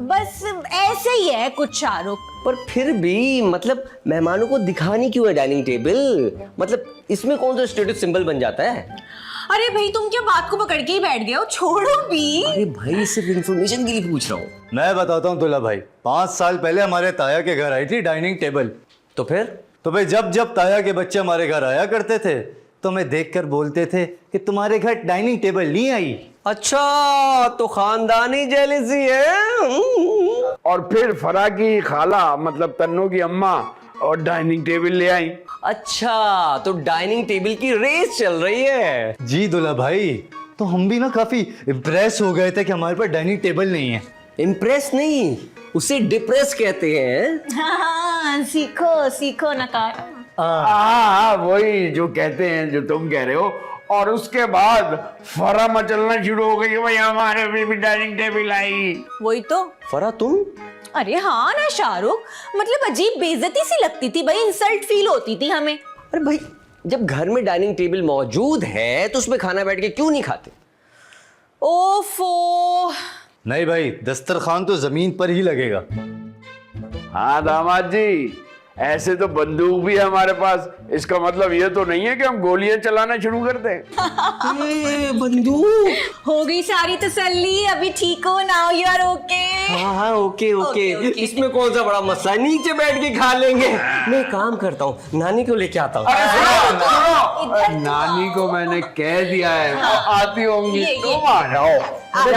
बस ऐसे ही है कुछ शाहरुख। पर फिर भी मतलब मेहमानों को दिखानी क्यों है डाइनिंग टेबल? मतलब इसमें कौन सा स्टेटस सिंबल बन जाता है? अरे भाई तुम क्या बात को पकड़ के ही बैठ गए हो, छोड़ो भी। अरे भाई सिर्फ इंफॉर्मेशन के लिए पूछ रहा हूँ। मैं बताता हूँ दुल्ला भाई, 5 साल पहले हमारे ताया के घर आई थी डाइनिंग टेबल। तो फिर भाई जब ताया के बच्चे हमारे घर आया करते थे तो मैं देखकर बोलते थे कि तुम्हारे घर डाइनिंग टेबल नहीं आई। अच्छा, तो खानदानी जेलसी है। और फिर फरा की खाला मतलब तन्नो की अम्मा और डाइनिंग टेबल ले आई। अच्छा, तो डाइनिंग टेबल की रेस चल रही है। जी दुल्ला भाई, तो हम भी ना काफी इम्प्रेस हो गए थे कि हमारे पास डाइनिंग टेबल नहीं है। इम्प्रेस नहीं, उसे डिप्रेस कहते हैं। हाँ, सीखो सीखो नकार। हाँ, वही जो कहते हैं, जो तुम कह रहे हो। और उसके बाद फरा मचलना शुरू हो गई, भाई हमारे भी डाइनिंग टेबल आई। वही तो। फरा तुम? अरे हाँ ना शाहरुख, मतलब अजीब बेइज्जती सी लगती थी भाई, इंसल्ट फील होती थी हमें। अरे भाई, जब घर में डाइनिंग टेबल मौजूद है तो उसमें खाना बैठ के क्यों नहीं खाते? ओफो। नहीं भाई, दस्तरखान तो जमीन पर ही लगेगा। हाँ दामाद जी, ऐसे तो बंदूक भी है हमारे पास, इसका मतलब ये तो नहीं है कि हम गोलियां चलाना शुरू कर दें। बंदूक हो गई सारी तसल्ली, अभी ठीक हो? Now you are okay? हाँ, ओके ओके। इसमें कौन सा बड़ा मसला है, नीचे बैठ के खा लेंगे। मैं काम करता हूँ, नानी को लेके आता हूँ। नानी को मैंने कह दिया है, वो आती होंगी, ये। तुम आ जाओ। खातिर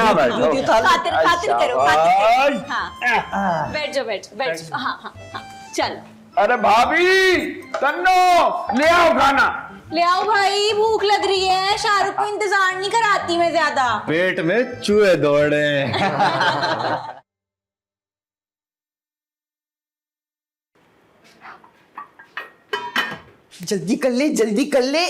खातिर करो, खातिर करो। हाँ, बैठ जाओ बैठ जाओ बैठ जाओ। हाँ हाँ हाँ, चलो। अरे भाभी, तन्नो ले आओ खाना। ले आओ भाई, भूख लग रही है। शाहरुख को इंतजार नहीं कराती मैं ज्यादा। पेट में चूहे दौड़े। जल्दी कर ले, जल्दी कर ले,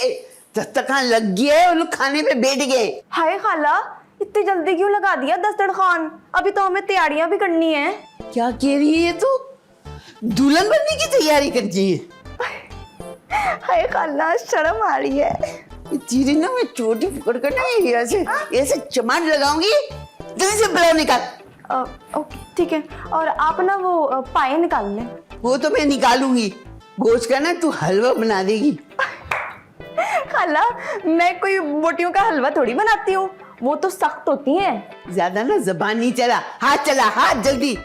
दस्तरखान लग गया है और लोग खाने पे बैठ गए। हाय खाला, इतनी जल्दी क्यों लगा दिया दस्तरखान? अभी तो हमें तैयारियां भी करनी है। क्या कह रही है तू? दुल्हन बनने की तैयारी करती है? हाय खाला, शर्म आ रही है। तेरी ना मैं चोटी पकड़ कर ना ऐसे चमाट लगाऊंगी। जल्दी से ब्लाउ निकाल। ओके ठीक है, और आप ना वो पाए निकाल लें। वो तो मैं निकालूंगी, गोश्त का ना तू हलवा बना देगी। खाला, मैं कोई बोटियों का हलवा थोड़ी बनाती हूँ, वो तो सख्त होती हैं। ज्यादा ना जबान नहीं चला, हाथ जल्दी।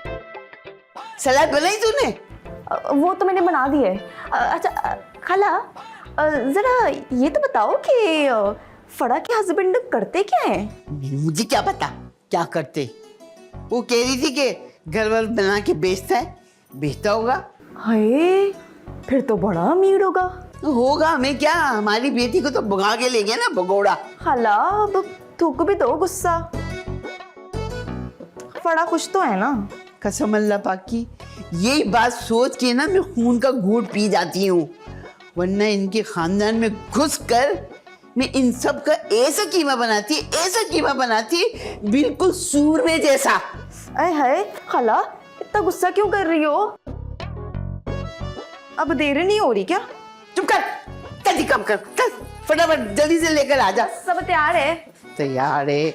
सलाद बनाई तूने? वो तो मैंने बना दी है। अच्छा खाला, जरा ये तो बताओ कि फड़ा के हस्बैंड करते क्या हैं? मुझे क्या पता क्या करते। वो कह रही थी कि घर वाल बना के बेचता होगा। हाय, फिर तो बड़ा अमीर होगा। हमें क्या, हमारी बेटी को तो भगा के ले गया ना भगोड़ा। खाला, अब थूक भी दो गुस्सा। फड़ा खुश तो है ना? कसम अल्लाह पाक की, यही बात सोच के ना मैं खून का घूंट पी जाती हूँ, वरना इनके खानदान में घुस कर मैं इन सब का ऐसा कीमा बनाती, बिल्कुल सूरमे जैसा। अरे हाय खाला, इतना गुस्सा क्यों कर रही हो? अब देर नहीं हो रही क्या? चुप कर, जल्दी काम कर, चल फटाफट जल्दी से लेकर आ जा। सब तैयार है? तैयार है।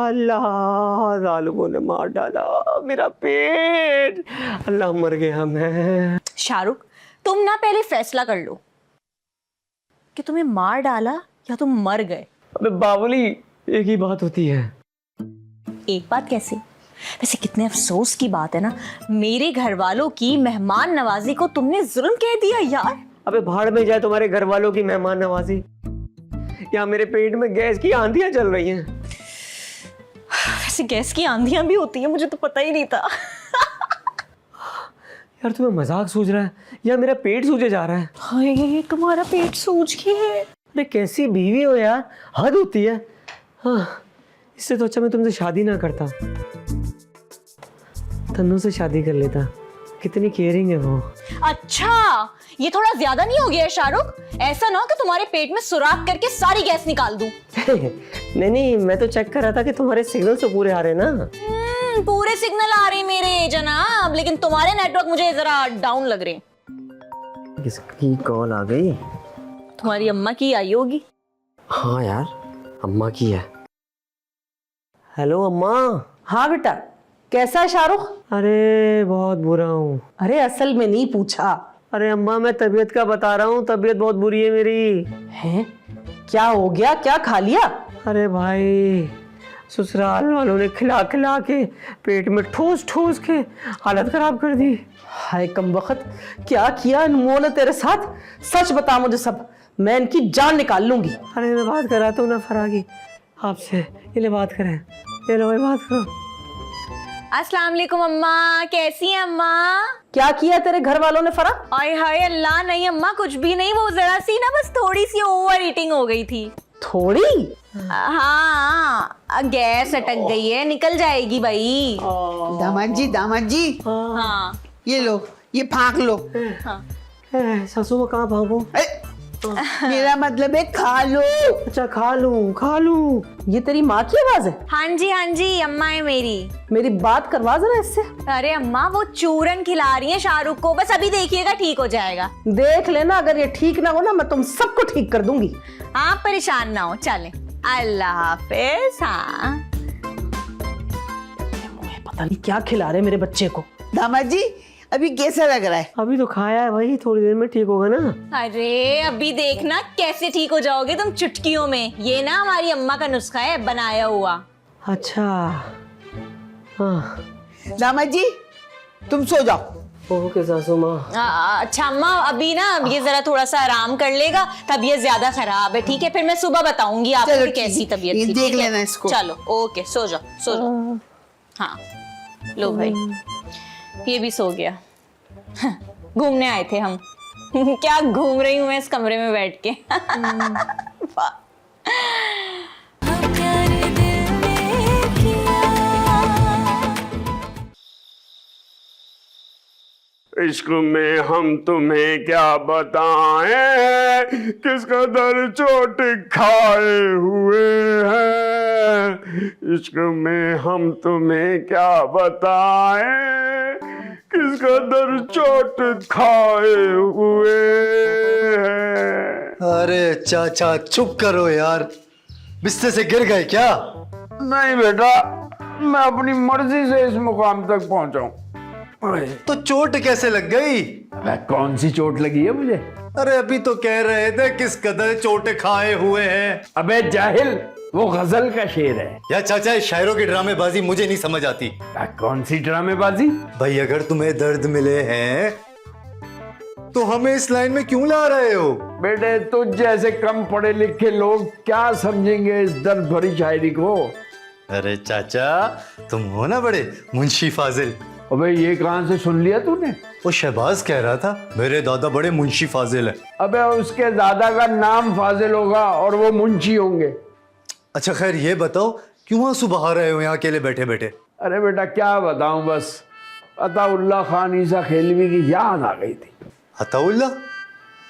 अल्लाह, जालिमों ने मार डाला मेरा पेट। अल्लाह, मर गया मैं। शाहरुख, तुम ना पहले फैसला कर लो कि तुम्हें मार डाला या तुम मर गए। अबे बावली, एक ही बात होती है। एक बात कैसे? वैसे कितने अफसोस की बात है ना, मेरे घर वालों की मेहमान नवाजी को तुमने जुल्म कह दिया यार। अबे भाड़ में जाए तुम्हारे घर वालों की मेहमान नवाजी। यहाँ मेरे पेट में गैस की आंधियां चल रही हैं। वैसे गैस की आंधियां भी होती हैं, मुझे तो पता ही नहीं था। यार तुम्हें मजाक सूझ रहा है या मेरा पेट सूझे जा रहा है? हाय, तुम्हारा पेट सूझ गया है। अरे कैसी बीवी हो यार, हद होती है। हाँ, इससे तो अच्छा मैं तुमसे शादी ना करता, तन्नू से शादी कर लेता। कितनी केयरिंग है वो। अच्छा, ये थोड़ा ज्यादा नहीं हो गया है शाहरुख? ऐसा ना हो कि तुम्हारे पेट में सुराख करके सारी गैस निकाल दूं। नहीं, मैं तो चेक कर रहा था कि तुम्हारे सिग्नल तो पूरे आ रहे ना। पूरे सिग्नल आ रहे मेरे जनाब, लेकिन तुम्हारे नेटवर्क मुझे जरा डाउन लग रहे। किसकी कॉल आ गई? तुम्हारी अम्मा की आई होगी। हाँ यार, अम्मा की है। हेलो अम्मा। हाँ बेटा, कैसा है शाहरुख? अरे बहुत बुरा हूँ। अरे असल में नहीं पूछा। अरे अम्मा, मैं तबीयत का बता रहा हूँ, तबीयत बहुत बुरी है मेरी। हैं? क्या हो गया? क्या खा लिया? अरे भाई, ससुराल वालों ने खिला खिला के पेट में ठोस ठोस के हालत खराब कर दी। हाय कमबख्त, क्या किया अनमोल ने तेरे साथ? सच बता मुझे सब, मैं इनकी जान निकाल लूंगी। अरे मैं बात कर रहा था ना फरागी आपसे, ये ले बात करें, ये लो बात करो। अस्सलाम वालेकुम अम्मा, कैसी हैं अम्मा? क्या किया तेरे घर वालों ने फरा? आय हाय अल्लाह, नहीं अम्मा कुछ भी नहीं, वो जरा सी ना बस थोड़ी सी ओवर ईटिंग हो गई थी। थोड़ी? हाँ, गैस अटक गई है, निकल जाएगी भाई। दामाद जी हाँ ये लो, ये फाँक लो। सासू में कहाँ भागो? मेरा मतलब है खा लो। अच्छा खा लूं। ये तेरी माँ की आवाज है? हाँ जी, अम्मा है मेरी। मेरी बात करवा जरा इससे। अरे अम्मा, वो चूरन खिला रही है शाहरुख को, बस अभी देखिएगा ठीक हो जाएगा। देख लेना, अगर ये ठीक ना हो ना मैं तुम सबको ठीक कर दूंगी। आप परेशान ना हो, चलें। अल्लाह हाफिज। हाँ, पता नहीं क्या खिला रहे मेरे बच्चे को। दामाद जी अभी कैसा लग रहा है? अभी तो खाया है भाई, थोड़ी देर में ठीक होगा ना। अरे अभी देखना कैसे ठीक हो जाओगे तुम चुटकियों में। ये ना हमारी अम्मा का नुस्खा है बनाया हुआ। अच्छा हाँ। दामाद जी तुम सो जाओ। ओके सासू माँ। अच्छा अम्मा, अभी ना ये जरा थोड़ा सा आराम कर लेगा, तबीयत ज्यादा खराब है, ठीक है? फिर मैं सुबह बताऊंगी आपको कि कैसी तबीयत थी। देख लेना इसको। चलो ओके, सो जाओ। हाँ लो भाई, ये भी सो गया। घूमने आए थे हम। क्या घूम रही हूँ मैं इस कमरे में बैठ के। इश्क में हम तुम्हें क्या बताएं, किस कदर चोट खाए हुए हैं। इश्क में हम तुम्हें क्या बताएं, किस कदर चोट खाए हुए हैं। अरे चाचा चुप करो यार, बिस्तर से गिर गए क्या? नहीं बेटा, मैं अपनी मर्जी से इस मुकाम तक पहुंचा हूं। तो चोट कैसे लग गई? कौन सी चोट लगी है मुझे? अरे अभी तो कह रहे थे किस कदर चोटें खाए हुए हैं। अबे जाहिल, वो गजल का शेर है। यार चाचा, शायरों की ड्रामेबाजी मुझे नहीं समझ आती। कौन सी ड्रामेबाजी? भाई अगर तुम्हें दर्द मिले हैं तो हमें इस लाइन में क्यों ला रहे हो? बेटे तुझ जैसे कम पढ़े लिखे लोग क्या समझेंगे इस दर्द भरी शायरी को। अरे चाचा, तुम हो ना बड़े मुंशी फाजिल। अबे ये कहां से सुन लिया तूने? वो शहबाज कह रहा था मेरे दादा बड़े मुंशी फाजिल है। अबे उसके दादा का नाम फाजिल होगा और वो मुंशी होंगे। अच्छा खैर ये बताओ, क्यों आंसू बहा रहे हो यहाँ अकेले बैठे बैठे? अरे बेटा क्या बताऊं, बस अताउल्लाह खान ईसा खेलवी की याद आ गई थी। अताउल्लाह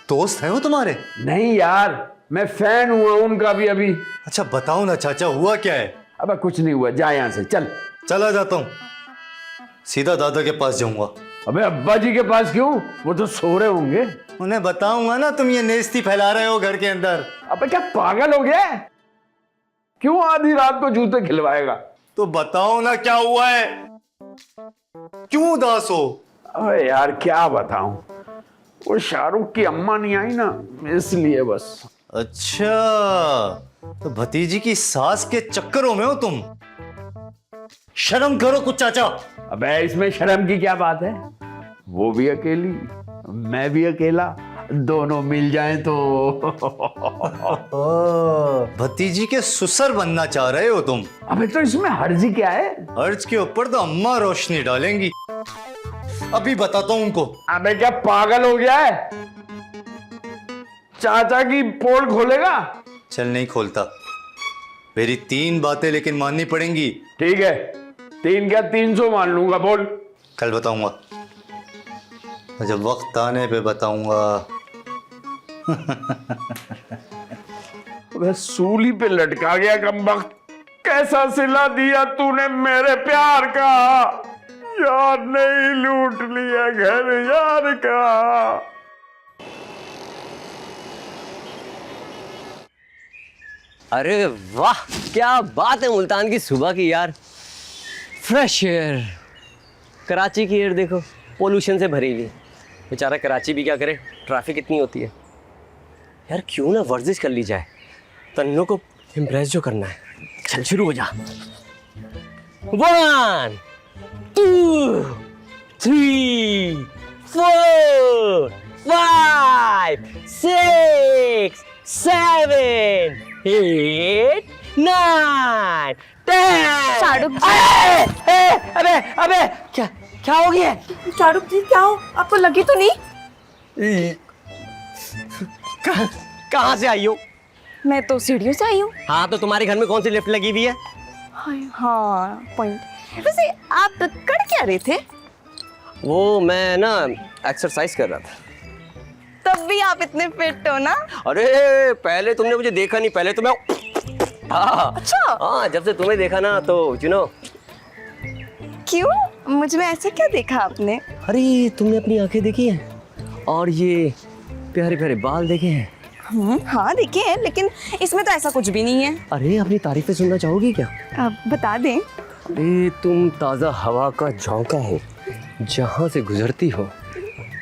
दोस्त हैं वो तुम्हारे? नहीं यार, मैं फैन हुआ उनका भी अभी। अच्छा बताओ ना चाचा, हुआ क्या है? अबे कुछ नहीं हुआ, जा यहाँ से चल। चला जाता हूँ, सीधा दादा के पास जाऊंगा। अबे अब्बा जी के पास क्यों? वो तो सो रहे होंगे। उन्हें बताऊंगा ना तुम ये नेस्ती फैला रहे हो घर के अंदर। अबे क्या पागल हो गया? क्यों आधी रात को जूते खिलवाएगा? तो बताओ ना क्या हुआ है, क्यों उदास हो? अबे यार क्या बताऊं, वो शाहरुख की अम्मा नहीं आई ना, इसलिए बस। अच्छा, तो भतीजी की सास के चक्करों में हो तुम? शर्म करो कुछ चाचा। अबे इसमें शर्म की क्या बात है? वो भी अकेली, मैं भी अकेला, दोनों मिल जाएं तो। भतीजी के सुसर बनना चाह रहे हो तुम? अबे तो इसमें हर्जी क्या है? हर्ज के ऊपर तो अम्मा रोशनी डालेंगी, अभी बताता हूं उनको। अबे क्या पागल हो गया है? चाचा की पोल खोलेगा? चल नहीं खोलता, मेरी 3 बातें लेकिन माननी पड़ेंगी। ठीक है, 3 क्या 300 मान लूंगा, बोल। कल बताऊंगा, जब वक्त आने पे बताऊंगा। मैं सूली पे लटका गया कमबख्त। कैसा सिला दिया तूने मेरे प्यार का, यार नहीं लूट लिया घर यार का। अरे वाह, क्या बात है मुल्तान की सुबह की यार। Fresh air. कराची की एयर देखो, पोल्यूशन से भरी हुई। बेचारा कराची भी क्या करे, ट्रैफिक इतनी होती है। यार क्यों ना वर्जिश कर ली जाए, तन्नों को इम्प्रेस जो करना है। चल शुरू हो जा। 1 2 3 4 5 6 7 8 9 10। शाहरुख अबे अबे क्या हो गया? शाहरुख जी क्या हो, आपको लगी तो नहीं? कहाँ से आई हो? मैं तो सीढ़ियों से आई हूँ। हाँ तो तुम्हारे घर में कौन सी लिफ्ट लगी हुई है? हाँ पॉइंट। वैसे आप कर क्या रहे थे? वो मैं ना एक्सरसाइज कर रहा था। तब भी आप इतने फिट हो ना। अरे पहले तुमने मुझे देखा नहीं, पहले तो मैं हाँ। अच्छा। हाँ जब से तुम्हें देखा ना तो यू नो। क्यों, मुझ में ऐसे क्या देखा आपने? अरे तुमने अपनी आंखें देखी हैं और ये प्यारे प्यारे बाल देखे हैं। हाँ देखे हैं, लेकिन इसमें तो ऐसा कुछ भी नहीं है। अरे अपनी तारीफें सुनना चाहोगी क्या? आप बता दें। अरे तुम ताज़ा हवा का झोंका हो, जहाँ से गुजरती हो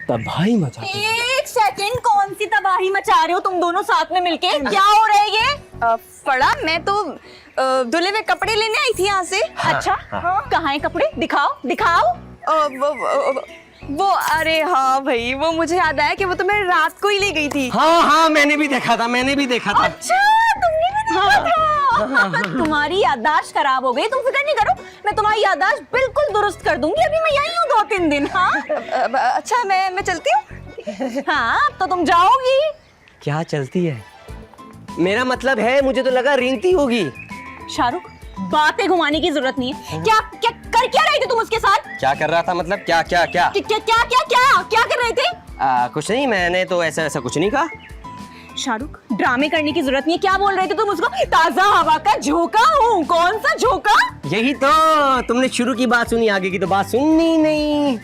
तबाही मचाती हो। एक सेकंड, कौन सी तबाही मचा रहे हो तुम दोनों साथ में मिलके? क्या हो रहा है ये? फड़ा, मैं तो धुले हुए कपड़े लेने आई थी यहाँ से। अच्छा कहाँ हैं कपड़े? दिखाओ दिखाओ। वो अरे हाँ भाई, वो मुझे याद आया कि वो तो मैं रात को ही ले गई थी। हाँ हाँ मैंने भी देखा था, मैंने भी देखा था। अच्छा तुमने भी देखा था? तुम्हारी याददाश्त खराब हो गई, तुम फिक्र नहीं करो, मैं तुम्हारी याददाश्त बिल्कुल दुरुस्त कर दूंगी। अभी मैं यही हूँ 2-3 दिन। हाँ अच्छा मैं चलती हूँ। हाँ अब तो तुम जाओगी। क्या चलती है? मेरा मतलब है, मुझे तो लगा रेंगती होगी। शाहरुख बातें घुमाने की जरूरत नहीं है। क्या क्या कर क्या रहे थे तुम उसके साथ? क्या कर रहा था मतलब? क्या क्या क्या क्या क्या क्या क्या क्या क्या कर रहे थे? कुछ नहीं, मैंने तो ऐसा कुछ नहीं कहा। शाहरुख ड्रामे करने की जरूरत नहीं है। क्या बोल रहे थे तुम उसको? ताजा हवा का झोंका हूँ। कौन सा झोंका? यही तो, तुमने शुरू की बात सुनी, आगे की तो बात सुननी नहीं।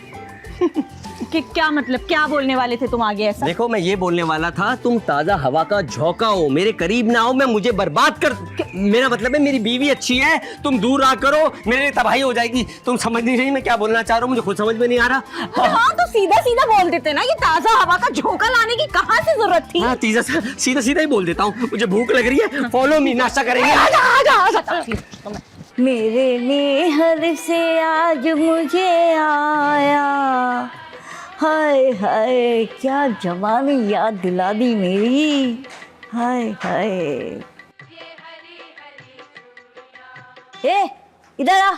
कि क्या मतलब, क्या बोलने वाले थे तुम आगे? ऐसा देखो मैं ये बोलने वाला था, तुम ताजा हवा का झोंका हो, मेरे करीब ना हो, मैं मुझे बर्बाद कर। मेरा मतलब है मेरी बीवी अच्छी है, तुम दूर रहा करो, मेरे तबाही हो जाएगी। तुम समझ नहीं रही मैं क्या बोलना चाह रहा हूँ, मुझे खुद समझ में नहीं आ रहा। हाँ तो सीधा सीधा बोल देते ना, ये ताजा हवा का झोंका लाने की कहाँ से जरूरत थी? हाँ सीधा सीधा ही बोल देता हूँ, मुझे भूख लग रही है, फॉलो मी, नाश्ता करेंगे। आजा। मेरे नेहर से आज मुझे आया, हाय हाय क्या जवानी याद दिला दी मेरी, हाय हाय। ए इधर आ।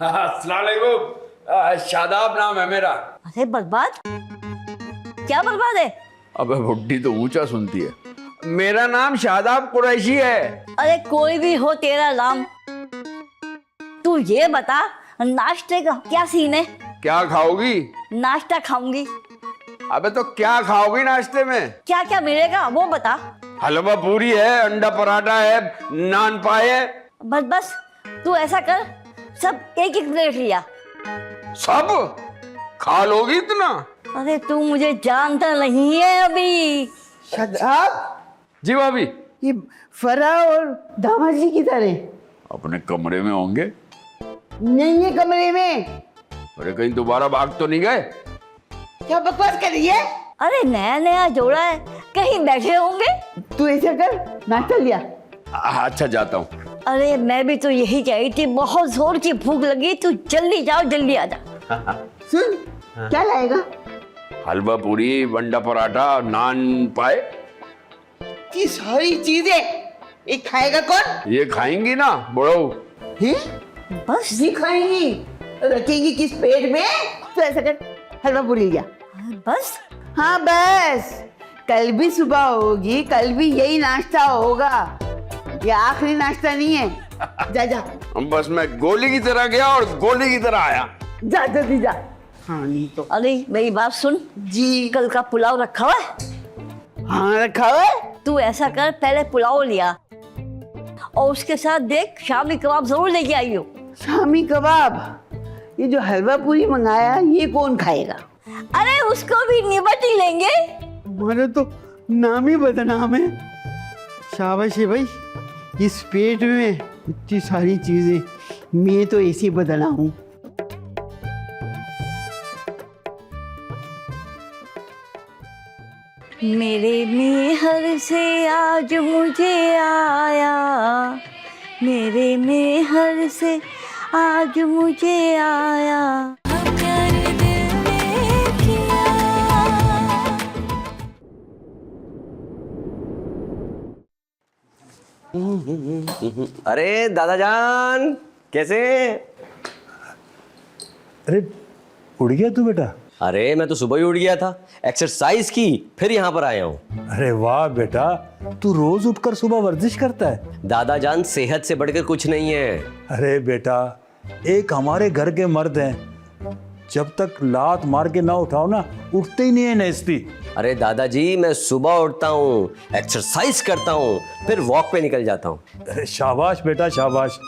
अस्सलाम वालेकुम। शादाब नाम है मेरा। अरे बर्बाद, क्या बर्बाद है? अबे बुड्ढी तो ऊंचा सुनती है। मेरा नाम शादाब कुरैशी है। अरे कोई भी हो तेरा नाम, तू ये बता नाश्ते का क्या सीन है? क्या खाओगी? नाश्ता खाऊंगी। अबे तो क्या खाओगी नाश्ते में? क्या क्या मिलेगा वो बता। हलवा पूरी है, अंडा पराठा है, नान पाए है। बस बस तू ऐसा कर, सब एक एक प्लेट लिया। सब खा लोगी इतना? अरे तू मुझे जानता नहीं है अभी। शादाब जी भाभी। ये फरा और दामाद जी किधर है? अपने कमरे में होंगे। नहीं है कमरे में। अरे कहीं दोबारा भाग तो नहीं गए? क्या बकवास कर रही है? अरे नया नया जोड़ा है, कहीं बैठे होंगे। तू ऐसा कर, नाश्ता लिया। अच्छा जाता हूँ। अरे मैं भी तो यही कह रही थी, बहुत जोर की भूख लगी, तू जल्दी जाओ जल्दी आ जा। सुन क्या लाएगा? हलवा पूरी, अंडा पराठा, नान पाए। ये सारी चीजें एक खाएगा कौन? ये खाएंगी ना बुढ़ऊ। बस ये खाएंगी, रखेंगी किस पेट में? तो ऐसा कर, हलवा पूरी लिया। बस? हाँ बस, कल भी सुबह होगी, कल भी यही नाश्ता होगा। ये आखिरी नाश्ता नहीं है। जा जा बस मैं गोली की तरह गया और गोली की तरह आया। जा जल्दी जा। हाँ नहीं तो। अरे मेरी बात सुन जी, कल का पुलाव रखा हुआ है? हाँ रखा हुआ है। तू ऐसा कर, पहले पुलाव लिया और उसके साथ देख शामी कबाब जरूर लेके आई हो। शामी कबाब? ये जो हलवा पूरी मंगाया ये कौन खाएगा? अरे उसको भी निबट ही लेंगे। हमारा तो नाम ही बदनाम है। शाबाश है भाई, इस पेट में इतनी सारी चीजें, मैं तो ऐसी बदला हूँ। मेरे मेहर से आज मुझे आया, मेरे मेहर से आज मुझे आया। अरे दादा जान कैसे? अरे उड़ गया तू बेटा? अरे मैं तो सुबह ही उठ गया था, एक्सरसाइज की, फिर यहाँ पर आया हूँ। अरे वाह बेटा, तू रोज उठकर सुबह वर्जिश करता है? दादा जान सेहत से बढ़कर कुछ नहीं है। अरे बेटा, एक हमारे घर के मर्द हैं, जब तक लात मार के ना उठाओ ना, उठते ही नहीं है नेस्ती। अरे दादाजी, मैं सुबह उठता हूँ, एक्सरसाइज करता हूँ, फिर वॉक पे निकल जाता हूँ। अरे शाबाश बेटा शाबाश।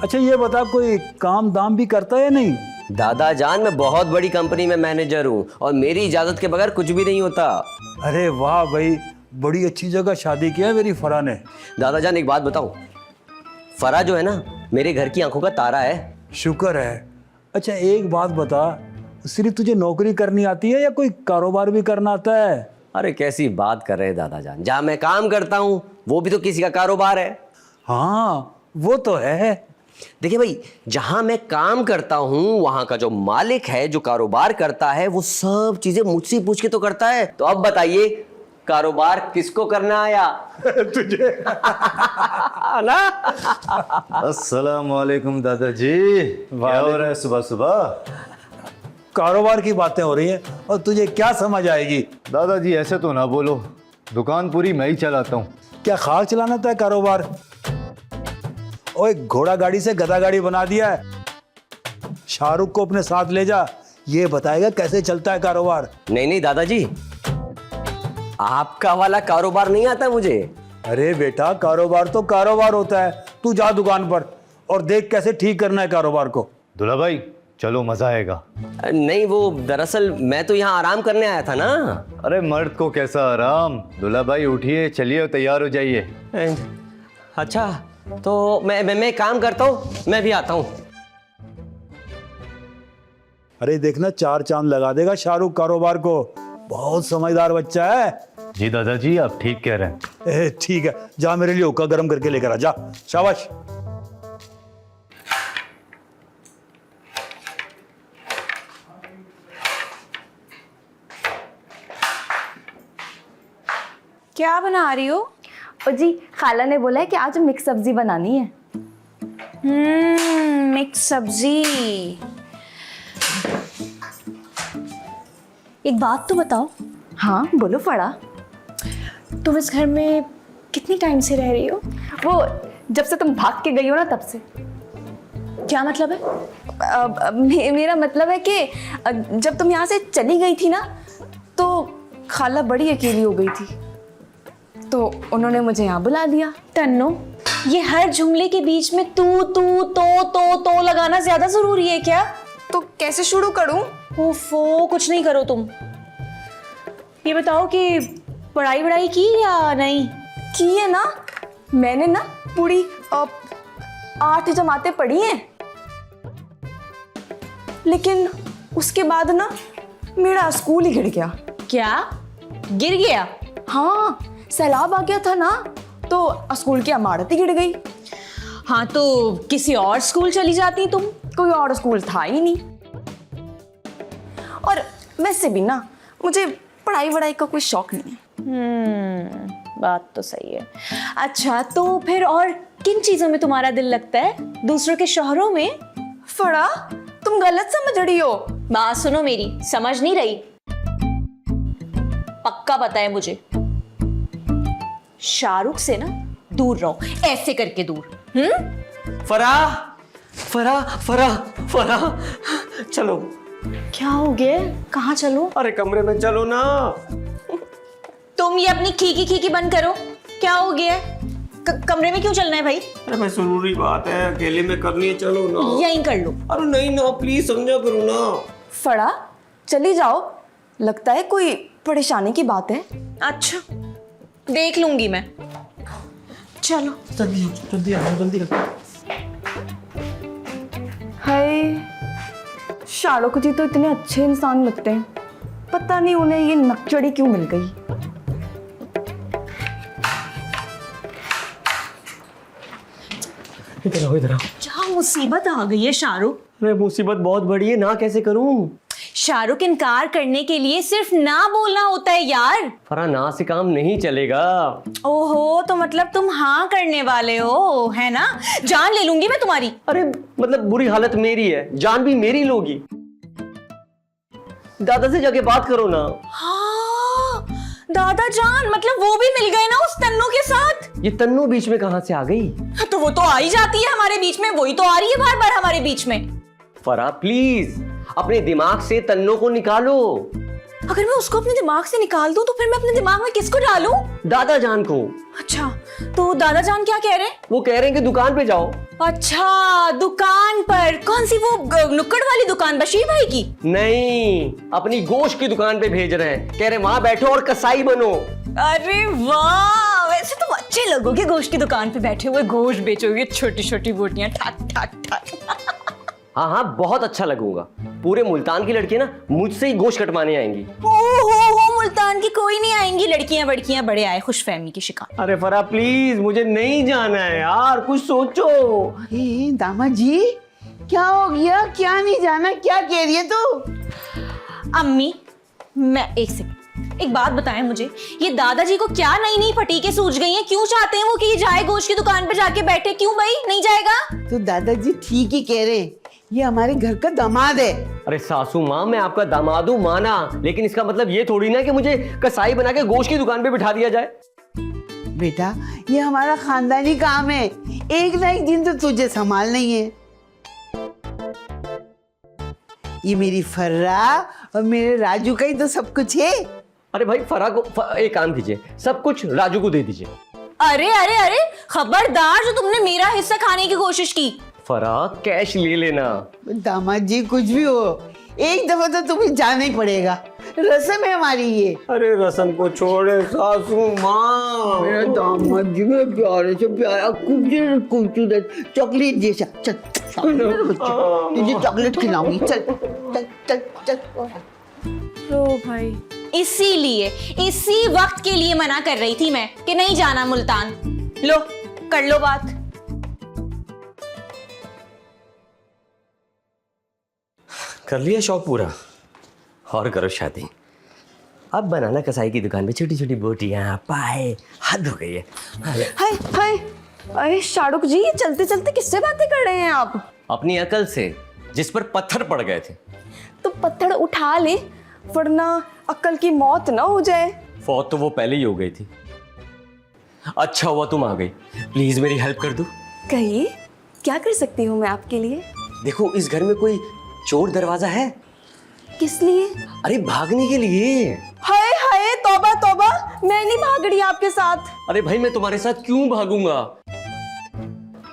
अच्छा ये बता, कोई काम दाम भी करता है या नहीं? दादा जान, मैं बहुत बड़ी कंपनी में मैनेजर हूँ और मेरी इजाजत के बगैर कुछ भी नहीं होता। अरे वाह भाई, बड़ी अच्छी जगह शादी किया है मेरी फरा ने। दादा जान एक बात बताऊं, फरा जो है ना, मेरे घर की आंखों का तारा है। शुक्र है। अच्छा एक बात बता, सिर्फ तुझे नौकरी करनी आती है या कोई कारोबार भी करना आता है? अरे कैसी बात कर रहे हैं दादा जान, जहाँ मैं काम करता हूँ वो भी तो किसी का कारोबार है। हाँ वो तो है। देखिए भाई, जहां मैं काम करता हूं वहां का जो मालिक है, जो कारोबार करता है, वो सब चीजें मुझसे पूछ के तो करता है। तो अब बताइए, कारोबार किसको करना आया? तुझे ना? अस्सलाम वालेकुम दादाजी, क्या हो रहा है सुबह सुबह? कारोबार की बातें हो रही हैं और तुझे क्या समझ आएगी? दादाजी ऐसे तो ना बोलो, दुकान पूरी मैं ही चलाता हूँ। क्या खाक चलाना था कारोबार? ओए घोड़ा गाड़ी से गधा गाड़ी बना दिया है। शाहरुख को अपने साथ ले जा, ये बताएगा कैसे चलता है कारोबार। नहीं नहीं दादाजी, आपका वाला कारोबार नहीं आता मुझे। अरे बेटा, कारोबार तो कारोबार होता है। तू जा दुकान पर और देख कैसे ठीक करना है कारोबार को। दूल्हा भाई चलो, मजा आएगा। नहीं, वो दरअसल मैं तो यहाँ आराम करने आया था ना। अरे मर्द को कैसा आराम। दूल्हा भाई उठिए, चलिए और तैयार हो जाइए। अच्छा तो मैं काम करता हूँ, मैं भी आता हूँ। अरे देखना, 4 चांद लगा देगा शाहरुख कारोबार को। बहुत समझदार बच्चा है। जी दादाजी आप ठीक कह रहे हैं। ठीक है, जा मेरे लिए हुक्का गर्म करके लेकर आ जा। शाबाश। क्या बना रही हो? ओ जी, खाला ने बोला है कि आज मिक्स सब्जी बनानी है। मिक्स सब्जी। एक बात तो बताओ। हाँ बोलो फड़ा। तुम इस घर में कितनी टाइम से रह रही हो? वो जब से तुम भाग के गई हो ना, तब से। क्या मतलब है? मेरा मतलब है कि जब तुम यहाँ से चली गई थी ना, तो खाला बड़ी अकेली हो गई थी, तो उन्होंने मुझे यहाँ बुला दिया। तन्नो, ये हर जुमले के बीच में तू तू तो लगाना ज्यादा जरूरी है क्या? तो कैसे शुरू करूं? ओफो, कुछ नहीं करो तुम। ये बताओ कि पढ़ाई की या नहीं? की है ना, मैंने ना पूरी 8 जमातें पढ़ी हैं, लेकिन उसके बाद ना मेरा स्कूल ही गिर गया। क्या गिर गया? हाँ, सैलाब आ गया था ना, तो स्कूल की इमारत ही गिर गई। हाँ तो किसी और स्कूल चली जाती तुम। कोई और स्कूल था ही नहीं, और वैसे भी ना मुझे पढ़ाई वढ़ाई का कोई शौक नहीं है। बात तो सही है। अच्छा तो फिर और किन चीजों में तुम्हारा दिल लगता है? दूसरों के शोहरों में? फड़ा, तुम गलत समझ रही हो। बात सुनो मेरी, समझ नहीं रही। पक्का पता है मुझे, शाहरुख से ना दूर रहो, ऐसे करके दूर। फराह फराह फराह फराह, चलो। क्या हो गया? कहाँ चलो? अरे कमरे में चलो ना। तुम ये अपनी खीकी खीकी बंद करो। क्या हो गया? कमरे में क्यों चलना है भाई? अरे भाई जरूरी बात है, अकेले में करनी है, चलो ना। यहीं कर लो। अरे नहीं ना, प्लीज समझा करो ना। फड़ा चली जाओ, लगता है कोई परेशानी की बात है। अच्छा, देख लूंगी मैं। चलो जल्दी जल्दी आओ, जल्दी। हाय, शाहरुख जी तो इतने अच्छे इंसान लगते हैं, पता नहीं उन्हें ये नकचड़ी क्यों मिल गई। इधर आओ, इधर आओ। क्या मुसीबत आ गई है शाहरुख? अरे मुसीबत बहुत बड़ी है ना, कैसे करूं? शाहरुख, इनकार करने के लिए सिर्फ ना बोलना होता है यार। फरा ना से काम नहीं चलेगा। ओहो, तो मतलब तुम हाँ करने वाले हो, है ना? जान ले लूंगी मैं तुम्हारी। अरे मतलब बुरी हालत मेरी है, जान भी मेरी लोगी। दादा से जाके बात करो ना। हाँ, दादा जान, मतलब वो भी मिल गए ना उस तन्नू के साथ? ये तन्नू बीच में कहां से आ गई? तो वो तो आ ही जाती है हमारे बीच में, वही तो आ रही है बार बार हमारे बीच में। फरा प्लीज अपने दिमाग से तन्नू को निकालो। अगर मैं उसको अपने दिमाग से निकाल दूं तो फिर मैं अपने दिमाग में किसको डालूं? दादा जान को। अच्छा, तो दादा जान क्या कह रहे हैं? वो कह रहे हैं कि दुकान पे जाओ। अच्छा, दुकान पर? कौन सी, वो नुक्कड़ वाली दुकान बशीर भाई की? नहीं, अपनी गोश्त की दुकान पे भेज रहे हैं, कह रहे वहां बैठो और कसाई बनो। अरे वाह, वैसे तुम अच्छे लगोगे गोश्त की दुकान पे बैठे हुए, गोश्त बेचोगे, छोटी छोटी बोटियां ठाक ठाक ठाक। हाँ हाँ, बहुत अच्छा लगूंगा। पूरे मुल्तान की लड़कियां ना मुझसे ही गोश्त कटवाने आएंगी। हो, मुल्तान की कोई नहीं आएंगी, लड़कियां बड़कियां बड़े आए, खुशफहमी की शिकार। अरे फरा प्लीज, मुझे नहीं जाना है यार, कुछ सोचो। दामाद जी क्या हो गया, क्या नहीं जाना, क्या कह रही है तू? अम्मी, मैं एक सेकंड, एक बात बताएं मुझे, ये दादाजी को क्या नई नई फटीके सूझ गई हैं? क्यों चाहते हैं वो कि ये जाए गोश्त की दुकान पे जाके बैठे? क्यों भाई नहीं जाएगा? तो दादाजी ठीक ही कह रहे, ये हमारे घर का दामाद है। अरे सासू माँ, मैं आपका दामाद हूं माना, लेकिन इसका मतलब ये थोड़ी ना कि मुझे कसाई बना के गोश्त की दुकान पे बिठा दिया जाए। बेटा ये हमारा खानदानी काम है, एक ना एक दिन तो तुझे संभालना ही है। ये मेरी फर्रा और मेरे राजू का ही तो सब कुछ है। अरे भाई फरा को एक काम कीजिए, सब कुछ राजू को दे दीजिए। अरे अरे अरे, खबरदार जो तुमने मेरा हिस्सा खाने की कोशिश की। फरा कैश ले लेना। दामाद जी कुछ भी हो, एक दफा तो तुम्हें जाना ही पड़ेगा, रस्म है हमारी ये। अरे रस्म को छोड़े सासू माँ। मेरा दामाद जी में प्यारे से प्यारा खूबसूरत चॉकलेट जैसा, चल तुझे चॉकलेट खिलाऊंगी, चल चल चल चल। लो भाई, इसीलिए इसी वक्त के लिए मना कर रही थी मैं कि नहीं जाना मुल्तान। लो कर लो बात। कर लिया शौक पूरा, और करो शादी। अब बनाना कसाई की दुकान पे छोटी छोटी बोटियां, पाए, हद हो गई है। हाय हाय, अरे शाहरुख जी, चलते चलते किससे बातें कर रहे हैं आप? अपनी अकल से, जिस पर पत्थर पड़ गए थे। तो पत्थर उठा ले, वरना अक्ल की मौत ना हो जाए। फौत तो वो पहले ही हो गई थी। अच्छा हुआ तुम आ गई, प्लीज मेरी हेल्प कर दो। कहिए, क्या कर सकती हूँ मैं आपके लिए? देखो इस घर में कोई चोर दरवाजा है। किस लिए? अरे भागने के लिए। हाय हाय, तौबा तौबा, मैं नहीं भाग रही आपके साथ। अरे भाई मैं तुम्हारे साथ क्यों भागूंगा,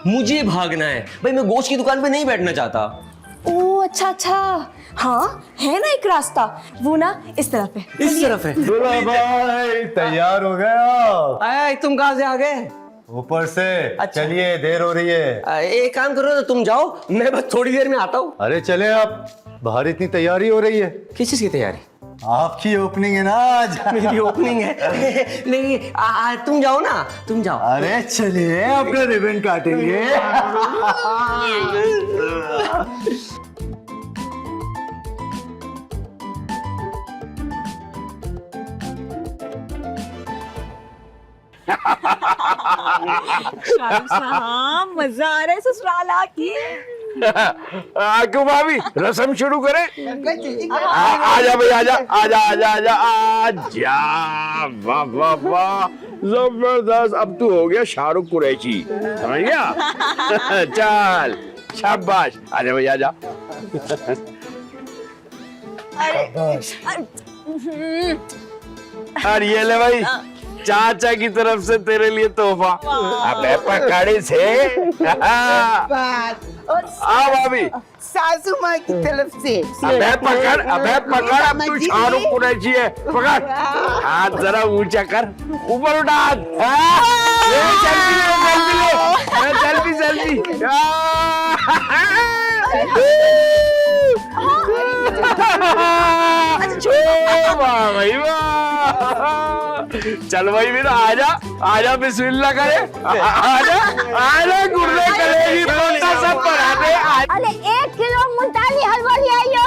मुझे भागना है भाई, मैं गोश्त की दुकान पे नहीं बैठना चाहता। ओह अच्छा अच्छा, हाँ है ना एक रास्ता, वो ना इस तरफ है। इस तरफ है। दूल्हा भाई तैयार हो गया? आया, तुम कहाँ से आ गए? ऊपर से। अच्छा। चलिए देर हो रही है। एक काम करो ना, तुम जाओ, मैं बस थोड़ी देर में आता हूँ। अरे चले आप, बाहर इतनी तैयारी हो रही है। किस चीज की तैयारी? आपकी ओपनिंग है ना आज। मेरी ओपनिंग है। नहीं तुम जाओ ना, तुम जाओ। अरे चलिए अपना रिबन काटेंगे। शाहरुख साहब, मजा आ रहा है ससुराल आके। क्यों भाभी, रस्म शुरू करें? आजा भाई, आजा आजा आजा आजा आजा। वाह वाह वाह, जबरदस्त। अब तू हो गया शाहरुख कुरैशी, समझ गया? चल शाबाश, आजा भाई आजा। और ये ले भाई, चाचा की तरफ से तेरे लिए तोहफा। अबे पकड़ी से। आओ भाभी, सासू माँ की तरफ से। अबे पकड़, अबे पकड़, अब तू शाहरुख कुरैशी है, पकड़। हाथ जरा ऊंचा कर, ऊपर उठा हाथ। Selfie selfie. भाई चल भाई, फिर आजा आजा, बिस्मिल्लाह करे। आजा आजा, गुर्रे कलेगी सब बढ़ा दे। अरे 1 किलो मुल्तानी हलवा ले आइयो।